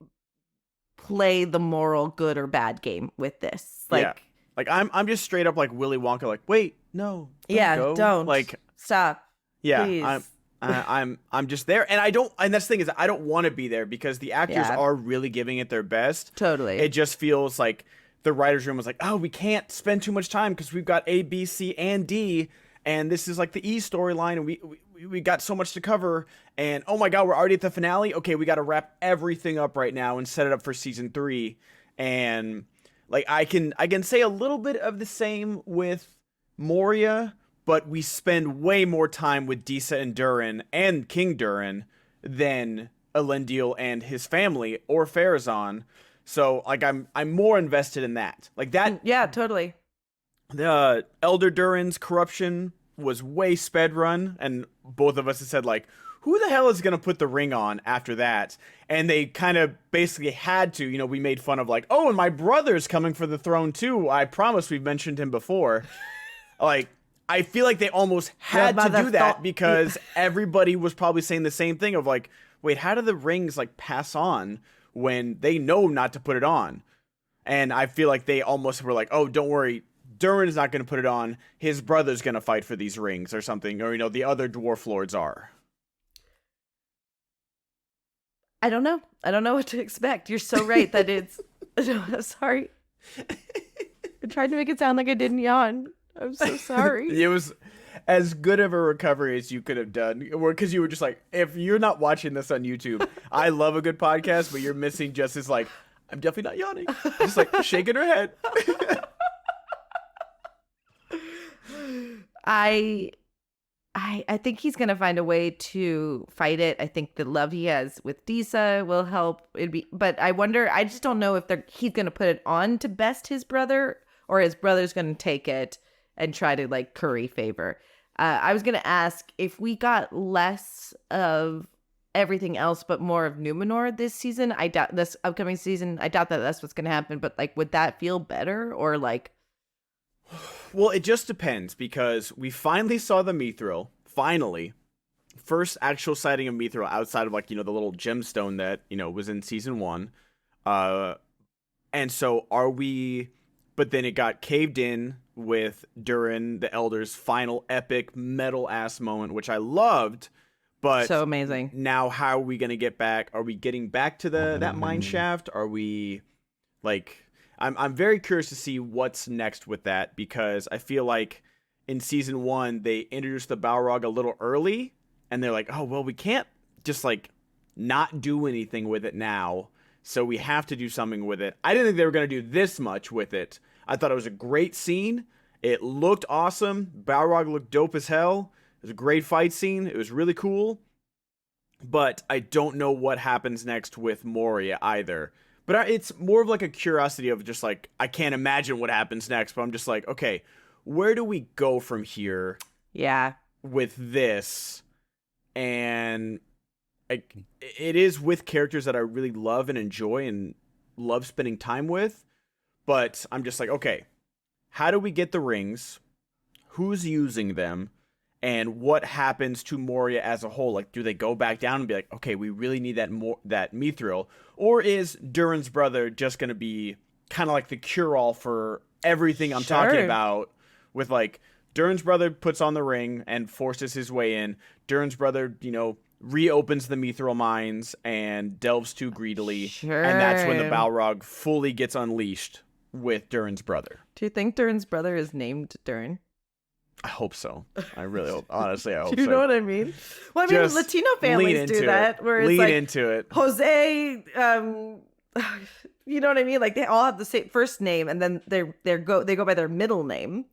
play the moral good or bad game with this. Like, yeah. Like I'm just straight up like Willy Wonka, like, wait, no, don't go. Don't like stop. Yeah, please. I'm just there, and that's the thing is I don't want to be there because the actors are really giving it their best. Totally. It just feels like the writer's room was like, oh, we can't spend too much time because we've got A, B, C, and D, and this is like the E storyline, and we got so much to cover, and oh my god, we're already at the finale. Okay, we got to wrap everything up right now and set it up for season 3, and like I can say a little bit of the same with Moria, but we spend way more time with Disa and Durin and King Durin than Elendil and his family or Pharazôn. So like I'm more invested in that. Like that. Yeah, totally. The Elder Durin's corruption was way sped run, and both of us had said like, who the hell is going to put the ring on after that? And they kind of basically had to, you know, we made fun of like, oh, and my brother's coming for the throne too. I promise we've mentioned him before. Like, I feel like they almost had to do that because everybody was probably saying the same thing of like, wait, how do the rings like pass on when they know not to put it on? And I feel like they almost were like, oh, don't worry, Durin's not going to put it on. His brother's going to fight for these rings or something. Or, you know, the other dwarf lords are. I don't know. I don't know what to expect. You're so right that it's... I'm sorry. I tried to make it sound like I didn't yawn. I'm so sorry. It was as good of a recovery as you could have done. Because you were just like, if you're not watching this on YouTube, I love a good podcast, but you're missing just this like, I'm definitely not yawning. Just like shaking her head. I think he's gonna find a way to fight it. I think the love he has with Disa will help. But I wonder. I just don't know if he's gonna put it on to best his brother, or his brother's gonna take it and try to like curry favor. I was gonna ask if we got less of everything else but more of Numenor this season. I doubt this upcoming season. I doubt that that's what's gonna happen. But like, would that feel better or like? Well, it just depends because we finally saw the Mithril. Finally. First actual sighting of Mithril outside of like, you know, the little gemstone that, you know, was in season 1. And so are we... But then it got caved in with Durin, the Elder's final epic metal-ass moment, which I loved. But so amazing. Now how are we going to get back? Are we getting back to that mine shaft? Are we like... I'm very curious to see what's next with that because I feel like in season 1 they introduced the Balrog a little early and they're like, oh well, we can't just like not do anything with it now, so we have to do something with it. I didn't think they were going to do this much with it. I thought it was a great scene. It looked awesome. Balrog looked dope as hell. It was a great fight scene. It was really cool. But I don't know what happens next with Moria either. But it's more of like a curiosity of just like, I can't imagine what happens next. But I'm just like, okay, where do we go from here? Yeah. With this. And like, it is with characters that I really love and enjoy and love spending time with. But I'm just like, okay, how do we get the rings? Who's using them? And what happens to Moria as a whole? Like, do they go back down and be like, okay, we really need that Mithril? Or is Durin's brother just going to be kind of like the cure-all for everything I'm talking about? With, like, Durin's brother puts on the ring and forces his way in. Durin's brother, you know, reopens the Mithril mines and delves too greedily. Sure. And that's when the Balrog fully gets unleashed with Durin's brother. Do you think Durin's brother is named Durin? I hope so. I really hope. Honestly, I hope so. Do you know what I mean? Well, I mean, Just Latino families do that, where it's lean like into it. Jose. You know what I mean? Like they all have the same first name, and then they go by their middle name.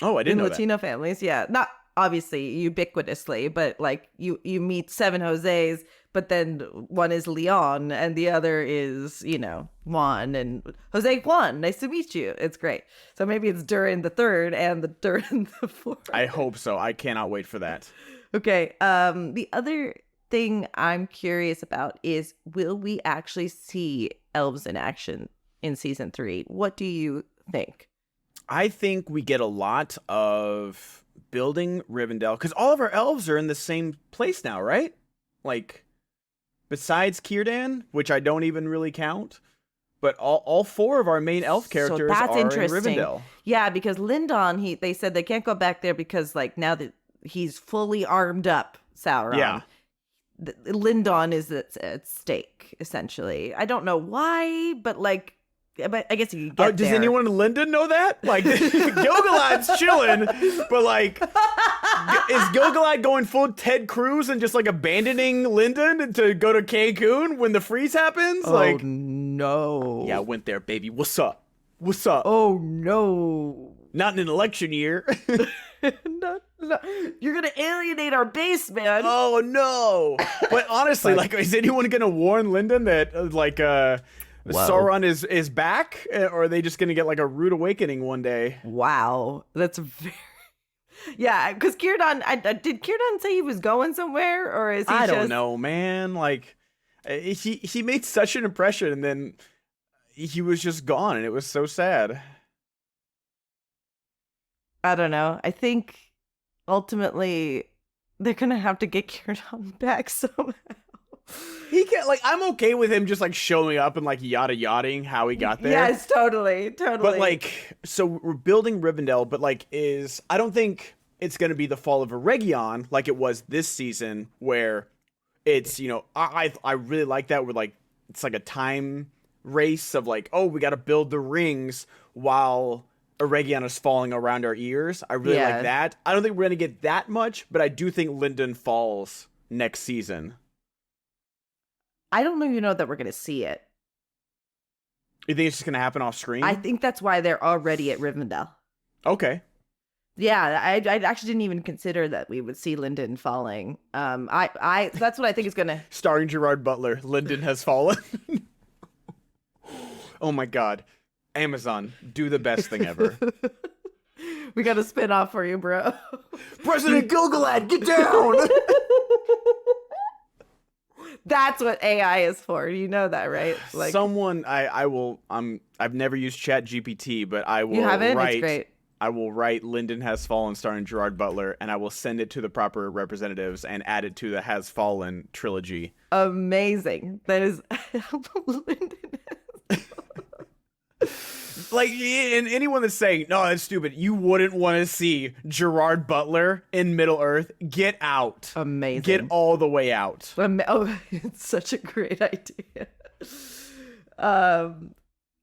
Oh, I didn't know Latino families, yeah, not obviously ubiquitously, but like you meet 7 Jose's, but then one is Leon and the other is, you know, Juan, and Jose Juan, nice to meet you. It's great. So maybe it's Durin the third and the Durin the fourth. I hope so. I cannot wait for that. Okay. The other thing I'm curious about is, will we actually see elves in action in season 3. What do you think? I think we get a lot of building Rivendell because all of our elves are in the same place now, right? Like, besides Círdan, which I don't even really count, but all 4 of our main elf characters are in Rivendell. Yeah, because Lindon, they said they can't go back there because like now that he's fully armed up, Sauron. Yeah. Lindon is at stake, essentially. I don't know why, but I guess you could get does there. anyone in Linden know that? Like, Gilgalad's chilling, but like, is Gilgalad going full Ted Cruz and just like abandoning Linden to go to Cancun when the freeze happens? Oh, no. Yeah, I went there, baby. What's up? What's up? Oh, no. Not in an election year. No. You're gonna alienate our base, man. Oh, no. But honestly, like, is anyone gonna warn Linden that, Sauron is back? Or are they just gonna get like a rude awakening one day? Wow. That's very... Yeah, because Círdan, did Círdan say he was going somewhere? Or is he I don't know, man. Like, he made such an impression and then he was just gone and it was so sad. I don't know. I think ultimately they're gonna have to get Círdan back somehow. He can't, like, I'm okay with him just like showing up and like yada-yadaing how he got there. Yes, totally. But like, so we're building Rivendell, but like I don't think it's gonna be the fall of Eregion like it was this season where it's, I really like that where like it's like a time race of like, oh, we gotta build the rings while Eregion is falling around our ears. I really like that. I don't think we're gonna get that much, but I do think Linden falls next season. I don't even know that we're going to see it. You think it's just going to happen off screen? I think that's why they're already at Rivendell. Okay. Yeah, I actually didn't even consider that we would see Linden falling. That's what I think is going to... Starring Gerard Butler, Linden has fallen. Oh my God. Amazon, do the best thing ever. We got a spin-off for you, bro. President Gilgalad, get down! That's what AI is for. You know that, right? Like, someone I've never used Chat GPT, but I will you haven't? write. It's great. I will write Linden Has Fallen starring Gerard Butler, and I will send it to the proper representatives and add it to the Has Fallen trilogy. Amazing. That is Linden Has Like, and anyone that's saying, no, that's stupid, you wouldn't want to see Gerard Butler in Middle-earth. Get out. Amazing. Get all the way out. Oh, it's such a great idea.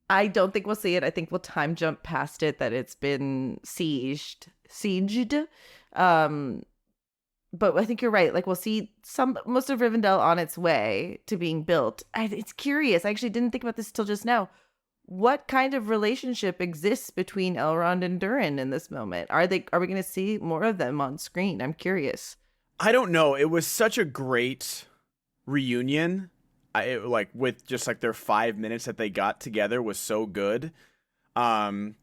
I don't think we'll see it. I think we'll time jump past it, that it's been sieged. But I think you're right. Like, we'll see most of Rivendell on its way to being built. It's curious. I actually didn't think about this till just now. What kind of relationship exists between Elrond and Durin in this moment? Are we going to see more of them on screen? I'm curious. I don't know. It was such a great reunion. With just like their 5 minutes that they got together was so good. That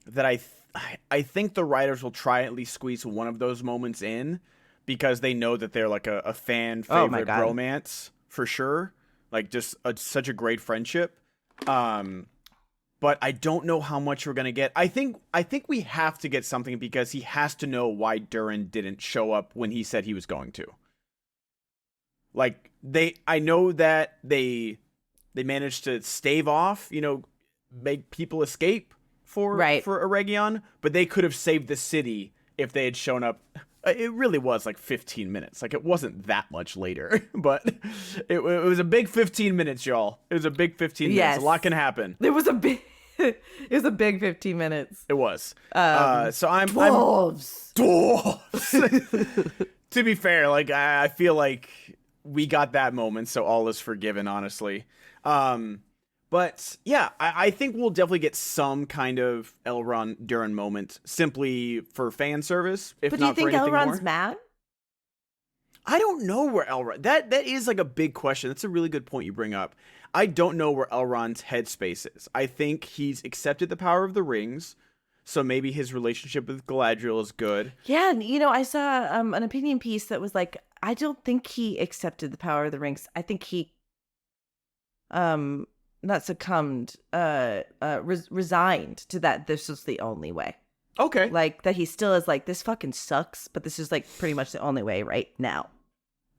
I think the writers will try at least squeeze one of those moments in because they know that they're like a fan favorite romance for sure. Like just such a great friendship. But I don't know how much we're gonna get. I think we have to get something because he has to know why Durin didn't show up when he said he was going to. Like I know that they managed to stave off, make people escape for Eregion, but they could have saved the city if they had shown up. It really was like 15 minutes. Like, it wasn't that much later, but it was a big 15 minutes, y'all. It was a big 15 minutes. Yes. A lot can happen. It was a big 15 minutes. It was. So I'm dwarves. To be fair, like, I feel like we got that moment, so all is forgiven, honestly. But yeah, I think we'll definitely get some kind of Elrond Durin moment simply for fan service. But do you think Elrond's mad? I don't know where Elrond. That is like a big question. That's a really good point you bring up. I don't know where Elrond's headspace is. I think he's accepted the power of the rings, so maybe his relationship with Galadriel is good. Yeah, and I saw an opinion piece that was like, I don't think he accepted the power of the rings. I think he not succumbed, resigned to that this was the only way. Okay. Like, that he still is like, this fucking sucks, but this is like pretty much the only way right now.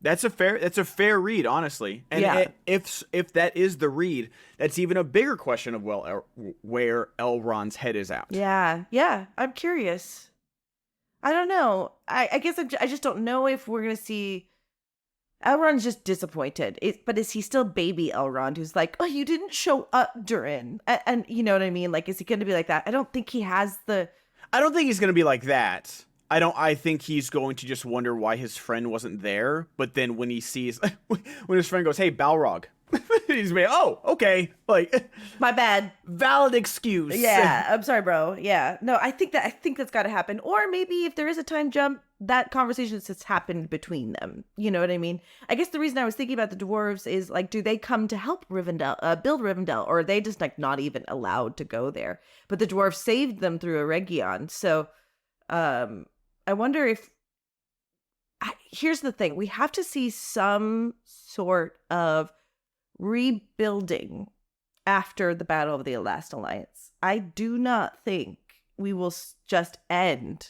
That's a fair read, honestly. And Yeah. if that is the read, that's even a bigger question of where Elrond's head is at. Yeah, I'm curious. I don't know. I guess I just don't know if we're gonna see. Elrond's just disappointed. But is he still baby Elrond, who's like, oh, you didn't show up, Durin? And you know what I mean? Like, is he gonna be like that? I don't think he has the. I don't think he's gonna be like that. I think he's going to just wonder why his friend wasn't there. But then when he sees, when his friend goes, hey, Balrog, he's like, oh, okay. Like, My bad. valid excuse. Yeah, I'm sorry, bro. Yeah. No, I think that's got to happen. Or maybe if there is a time jump, that conversation just happened between them. You know what I mean? I guess the reason I was thinking about the dwarves is like, do they come to help Rivendell, build Rivendell, or are they just like not even allowed to go there? But the dwarves saved them through Eregion. So, I wonder if. Here's the thing: we have to see some sort of rebuilding after the Battle of the Last Alliance. I do not think we will just end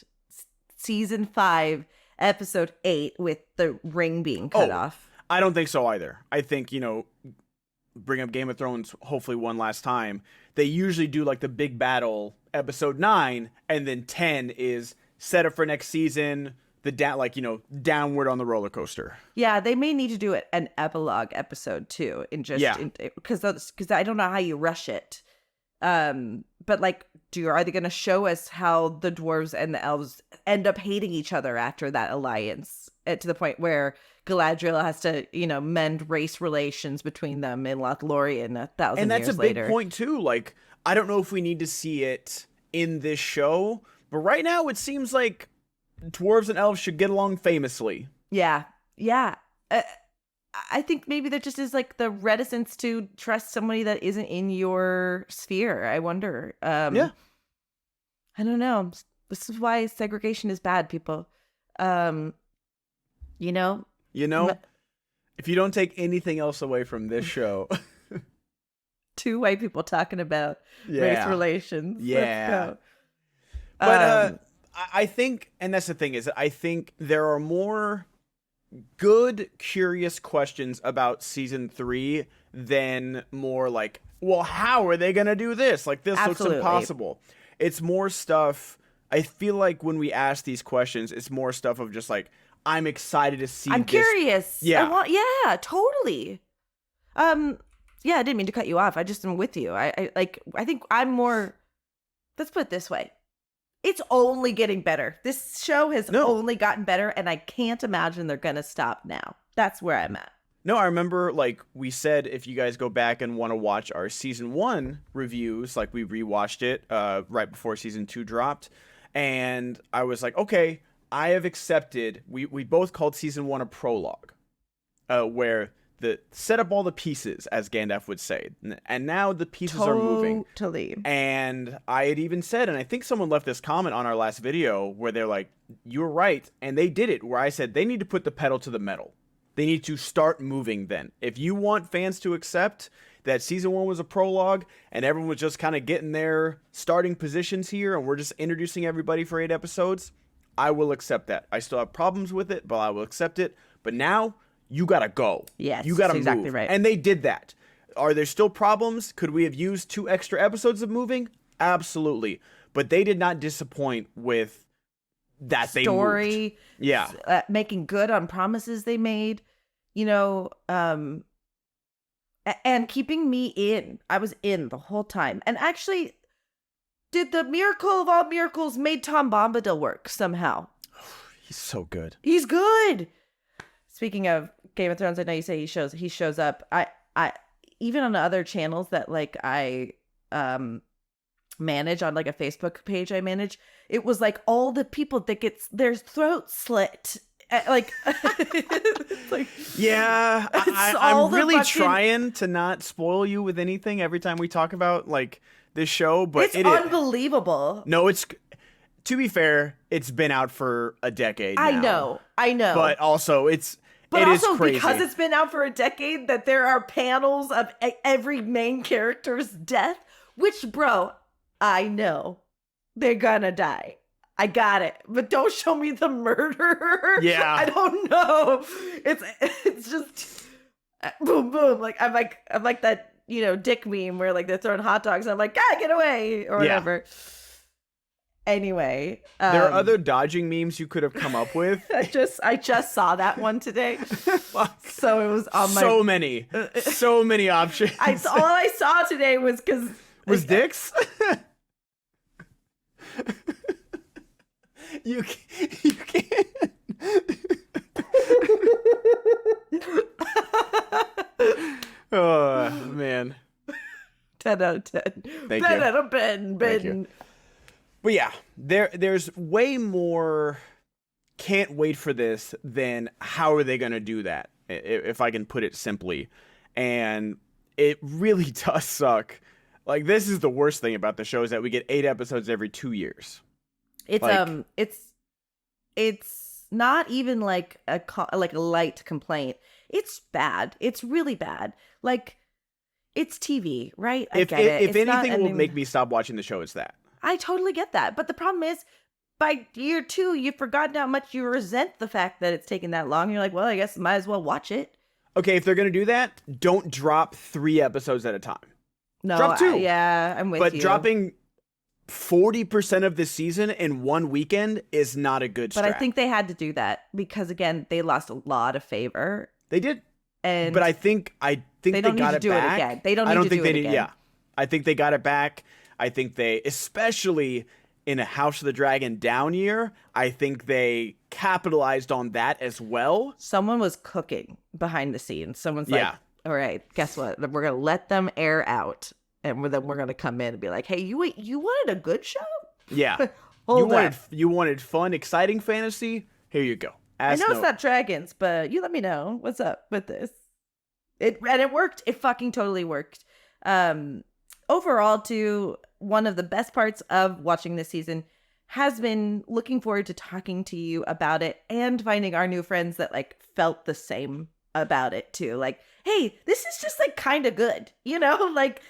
season 5, episode 8 with the ring being cut off. I don't think so either. I think, bring up Game of Thrones hopefully one last time. They usually do like the big battle episode 9, and then 10 is set up for next season. Downward on the roller coaster. Yeah, they may need to do an epilogue episode too, because I don't know how you rush it. But like, are they going to show us how the dwarves and the elves end up hating each other after that alliance, to the point where Galadriel has to, mend race relations between them in Lothlorien 1,000 years later? And that's a big point too. Like, I don't know if we need to see it in this show, but right now it seems like dwarves and elves should get along famously. Yeah. I think maybe there just is like the reticence to trust somebody that isn't in your sphere. I wonder. Yeah. I don't know. This is why segregation is bad, people. If you don't take anything else away from this show. Two white people talking about race relations. Yeah. But I think, and that's the thing, is I think there are more good, curious questions about season 3 than more like, well, how are they going to do this? Like, this Absolutely. looks impossible. It's more stuff. I feel like when we ask these questions, it's more stuff of just like, I'm excited to see I'm this. curious. Yeah. Yeah, totally. Yeah, I didn't mean to cut you off. I just am with you. I think I'm more, let's put it this way. It's only getting better. This show has only gotten better, and I can't imagine they're going to stop now. That's where I'm at. No, I remember, like we said, if you guys go back and want to watch our season 1 reviews, like we rewatched it right before season 2 dropped, and I was like, okay, I have accepted. We both called season 1 a prologue, where set up all the pieces, as Gandalf would say, and now the pieces are moving. Totally. And I had even said, and I think someone left this comment on our last video where they're like, "You're right," and they did it. Where I said they need to put the pedal to the metal. They need to start moving. Then, if you want fans to accept that season 1 was a prologue and everyone was just kind of getting their starting positions here, and we're just introducing everybody for 8 episodes, I will accept that. I still have problems with it, but I will accept it. But now, you gotta go. Yes, you gotta that's exactly move. right. And they did that. Are there still problems? Could we have used 2 extra episodes of moving? Absolutely. But they did not disappoint with that. Story. They moved. Yeah. Making good on promises they made, and keeping me in. I was in the whole time. And actually, did the miracle of all miracles made Tom Bombadil work somehow? He's so good. He's good. Speaking of Game of Thrones, I know you say he shows up. I even on other channels that like I manage on like a Facebook page I manage, it was like all the people that gets their throat slit. Like, like yeah, I'm really trying to not spoil you with anything every time we talk about like this show, but it's unbelievable. No, it's, to be fair, it's been out for a decade now. I know. But also, it's But It is also crazy. because it's been out for a decade that there are panels of every main character's death, which, bro, I know they're gonna die. I got it. But don't show me the murderer. Yeah. I don't know. It's just boom boom. Like I'm like that, dick meme where like they're throwing hot dogs and I'm like, God, get away or whatever. Anyway, there are other dodging memes you could have come up with. I just saw that one today. So it was on my so many options. All I saw today was dicks. you can't. Oh man. 10 out of 10. Thank Ben you. out of Ben. Thank you. But yeah, there's way more can't wait for this than how are they going to do that, if I can put it simply. And it really does suck. Like, this is the worst thing about the show is that we get 8 episodes every 2 years. It's not even like a light complaint. It's bad. It's really bad. Like, it's TV, right? I get it. If anything will make me stop watching the show, it's that. I totally get that. But the problem is, by year 2, you've forgotten how much you resent the fact that it's taken that long. You're like, well, I guess might as well watch it. Okay, if they're going to do that, don't drop 3 episodes at a time. No, drop 2. I'm with you. But dropping 40% of the season in one weekend is not a good strat. But I think they had to do that because, again, they lost a lot of favor. They did. And but I think they don't got need to it do back. it again. They don't need to do it again. Yeah. I think they got it back. I think they, especially in a House of the Dragon down year, I think they capitalized on that as well. Someone was cooking behind the scenes. Someone's like, all right, guess what? We're going to let them air out. And then we're going to come in and be like, hey, you wanted a good show? Yeah. You wanted fun, exciting fantasy? Here you go. I know it's not dragons, but you let me know what's up with this. It worked. It fucking totally worked. Overall, too, one of the best parts of watching this season has been looking forward to talking to you about it and finding our new friends that like felt the same about it too. Like, hey, this is just like kind of good, like,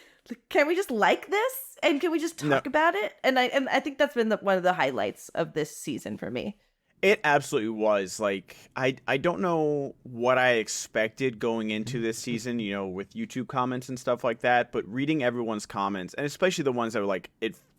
can we just like this and can we just talk about it? And I think that's been one of the highlights of this season for me. It absolutely was. Like, I don't know what I expected going into this season, with YouTube comments and stuff like that, but reading everyone's comments, and especially the ones that were like,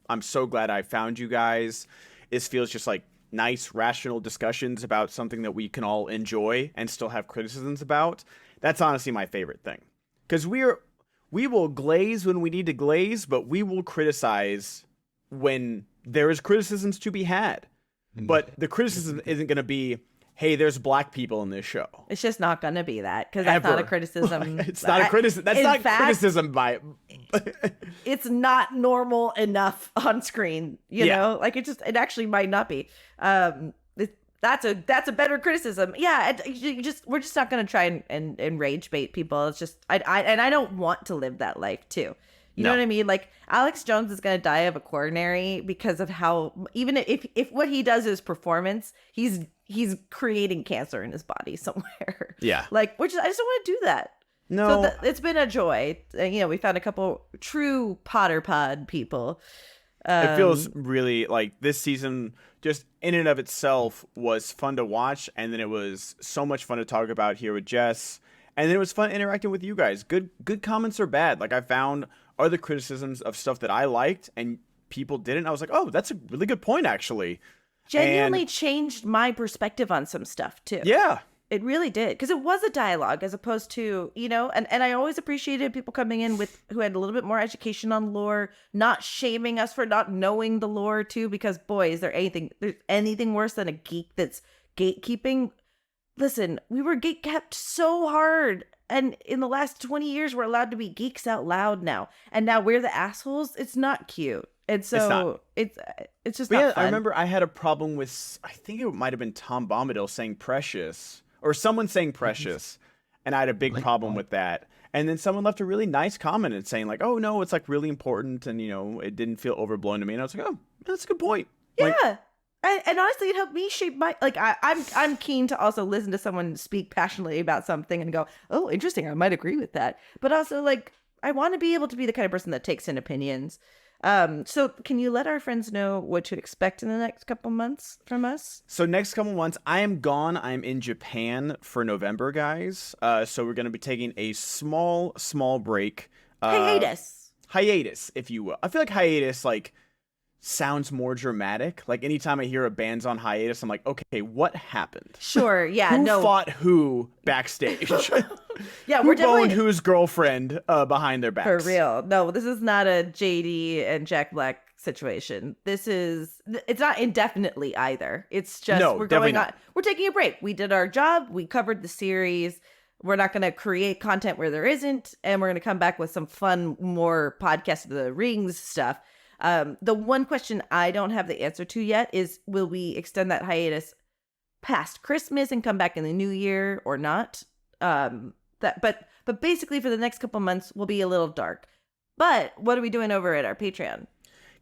I'm so glad I found you guys. This feels just like nice, rational discussions about something that we can all enjoy and still have criticisms about. That's honestly my favorite thing. Because we will glaze when we need to glaze, but we will criticize when there is criticisms to be had. But the criticism isn't going to be, hey, there's black people in this show. It's just not going to be that because that's not a criticism. It's not a criticism. That's not criticism by it's not normal enough on screen, you know? Like it actually might not be. That's a better criticism. Yeah, we're just not going to try and rage bait people. It's just I don't want to live that life too. You know what I mean? Like, Alex Jones is going to die of a coronary because of how, even if what he does is performance, he's creating cancer in his body somewhere. Yeah. Like, I just don't want to do that. No. So it's been a joy. We found a couple true Potter Pod people. It feels really like this season, just in and of itself, was fun to watch. And then it was so much fun to talk about here with Jess. And then it was fun interacting with you guys. Good comments or bad. Like, I found other criticisms of stuff that I liked and people didn't. I was like, oh, that's a really good point, actually. Genuinely changed my perspective on some stuff, too. Yeah. It really did. Because it was a dialogue as opposed to, and I always appreciated people coming in who had a little bit more education on lore, not shaming us for not knowing the lore, too, because, boy, there's anything worse than a geek that's gatekeeping? Listen, we were gatekept so hard. And in the last 20 years, we're allowed to be geeks out loud now. And now we're the assholes. It's not cute. And so it's just not fun. I remember I had a problem with, I think it might have been Tom Bombadil saying precious or someone saying precious. And I had a big problem with that. And then someone left a really nice comment and saying like, oh no, it's like really important. And it didn't feel overblown to me. And I was like, oh, that's a good point. Yeah. And honestly, it helped me shape my like. I'm keen to also listen to someone speak passionately about something and go, oh, interesting. I might agree with that. But also, like, I want to be able to be the kind of person that takes in opinions. So can you let our friends know what to expect in the next couple months from us? So next couple months, I am gone. I'm in Japan for November, guys. So we're gonna be taking a small break. Hiatus, if you will. I feel like hiatus, like, sounds more dramatic. Like, anytime I hear a band's on hiatus, I'm like, okay, what happened? Sure, yeah, Who fought who backstage? Yeah, Who we're boned definitely whose girlfriend behind their backs? for real. No, this is not a JD and Jack Black situation. It's not indefinitely either. It's just No, we're definitely going on. not. We're taking a break. We did our job. We covered the series. We're not going to create content where there isn't, and we're going to come back with some fun, more podcast of the rings stuff. The one question I don't have the answer to yet is, will we extend that hiatus past Christmas and come back in the new year or not? But basically for the next couple months, we'll be a little dark. But what are we doing over at our Patreon?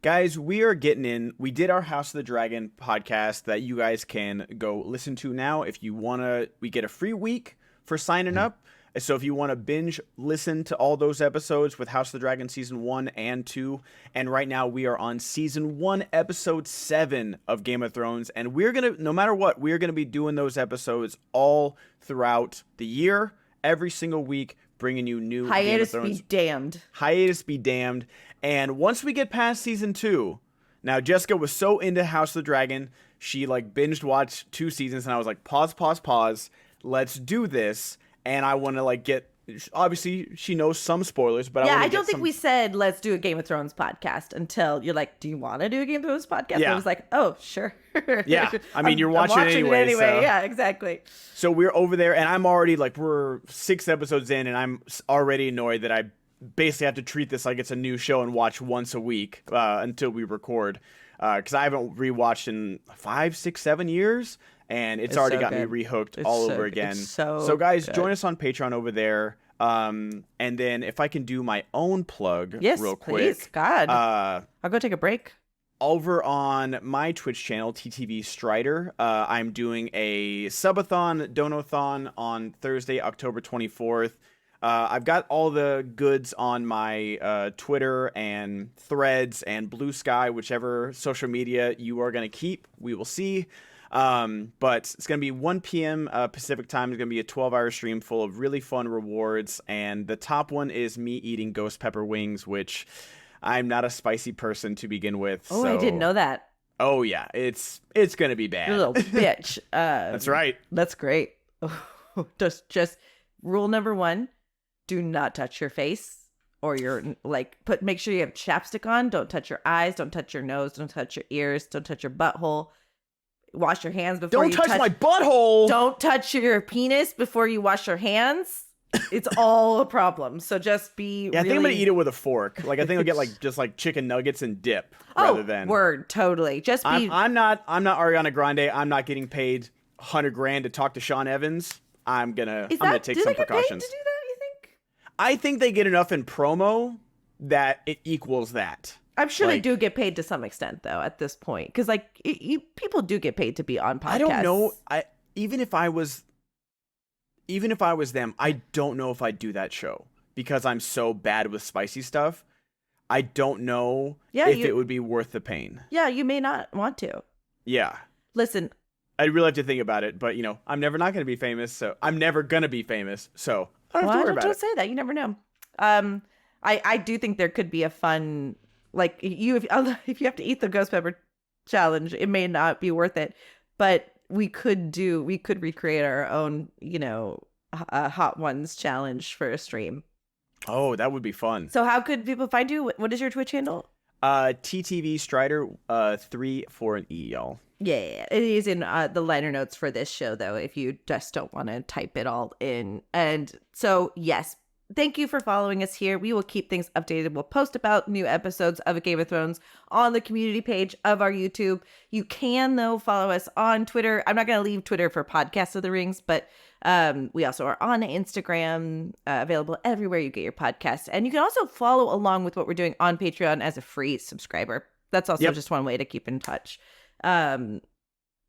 Guys, we are getting in. We did our House of the Dragon podcast that you guys can go listen to now. If you want to, we get a free week for signing up. So if you want to binge listen to all those episodes with House of the Dragon season 1 and 2, and right now we are on season 1, episode 7 of Game of Thrones, and we're going to, no matter what, we're going to be doing those episodes all throughout the year, every single week, bringing you new Hiatus Game of Thrones. be damned. Hiatus be damned. And once we get past season 2, now Jessica was so into House of the Dragon, she like binged watched 2 seasons, and I was like, pause, let's do this. And I want to like get, obviously she knows some spoilers, but I don't think we said let's do a Game of Thrones podcast until you're like, do you want to do a Game of Thrones podcast? Yeah. I was like, oh, sure. Yeah, I mean, you're watching it anyway. So. Yeah, exactly. So we're over there, and I'm already like, we're 6 episodes in, and I'm already annoyed that I basically have to treat this like it's a new show and watch once a week until we record. Because I haven't rewatched in 5, 6, 7 years. And it's already got me rehooked all over again. So guys, join us on Patreon over there. And then if I can do my own plug real quick. Please, God. I'll go take a break. Over on my Twitch channel, TTV Strider, I'm doing a subathon, donathon on Thursday, October 24th. I've got all the goods on my Twitter and Threads and Blue Sky, whichever social media you are going to keep. We will see. But it's going to be 1 p.m. Pacific time. It's going to be a 12-hour stream full of really fun rewards. And the top one is me eating ghost pepper wings, which I'm not a spicy person to begin with. Oh, so. I didn't know that. Oh, yeah. It's going to be bad. You little bitch. That's right. That's great. Just rule number 1, do not touch your face or your, like, make sure you have chapstick on. Don't touch your eyes. Don't touch your nose. Don't touch your ears. Don't touch your butthole. Wash your hands before you touch my butthole. Don't touch your penis before you wash your hands. It's all a problem. So just be. Yeah, I think I'm gonna eat it with a fork. Like I think I'll get like just like chicken nuggets and dip rather than. Word, totally. Just be. I'm not Ariana Grande. I'm not getting paid $100,000 to talk to Sean Evans. I'm gonna take some precautions. Do they get paid to do that? You think? I think they get enough in promo that it equals that. I'm sure they do get paid to some extent, though, at this point. Because, like, people do get paid to be on podcasts. I don't know. Even if I was them, I don't know if I'd do that show. Because I'm so bad with spicy stuff. I don't know if it would be worth the pain. Yeah, you may not want to. Yeah. Listen. I really have to think about it. But, I'm never not going to be famous. So I'm never going to be famous. So I don't have to worry about it. Don't say that. You never know. I do think there could be a fun... Like if you have to eat the ghost pepper challenge, it may not be worth it, but we could recreate our own, hot ones challenge for a stream. Oh, that would be fun. So how could people find you? What is your Twitch handle? TTV Strider 3 for an E, y'all. Yeah, it is in the liner notes for this show, though, if you just don't want to type it all in. And so, yes. Thank you for following us here. We will keep things updated. We'll post about new episodes of Game of Thrones on the community page of our YouTube. You can, though, follow us on Twitter. I'm not going to leave Twitter for Podcasts of the Rings, but we also are on Instagram, available everywhere you get your podcasts. And you can also follow along with what we're doing on Patreon as a free subscriber. That's also just one way to keep in touch.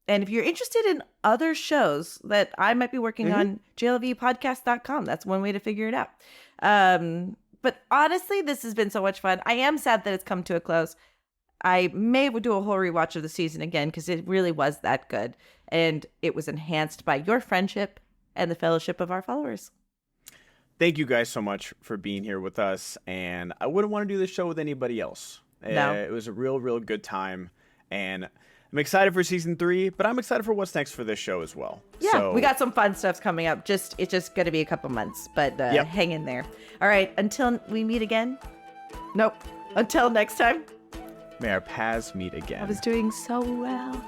And if you're interested in other shows that I might be working on, jlvpodcast.com. That's one way to figure it out. But honestly, this has been so much fun. I am sad that it's come to a close. I may do a whole rewatch of the season again because it really was that good. And it was enhanced by your friendship and the fellowship of our followers. Thank you guys so much for being here with us. And I wouldn't want to do this show with anybody else. No. It was a real good time. And I'm excited for season 3, but I'm excited for what's next for this show as well. Yeah, so, we got some fun stuff coming up. It's just going to be a couple months, but hang in there. All right, until we meet again. Nope. Until next time. May our paths meet again. I was doing so well.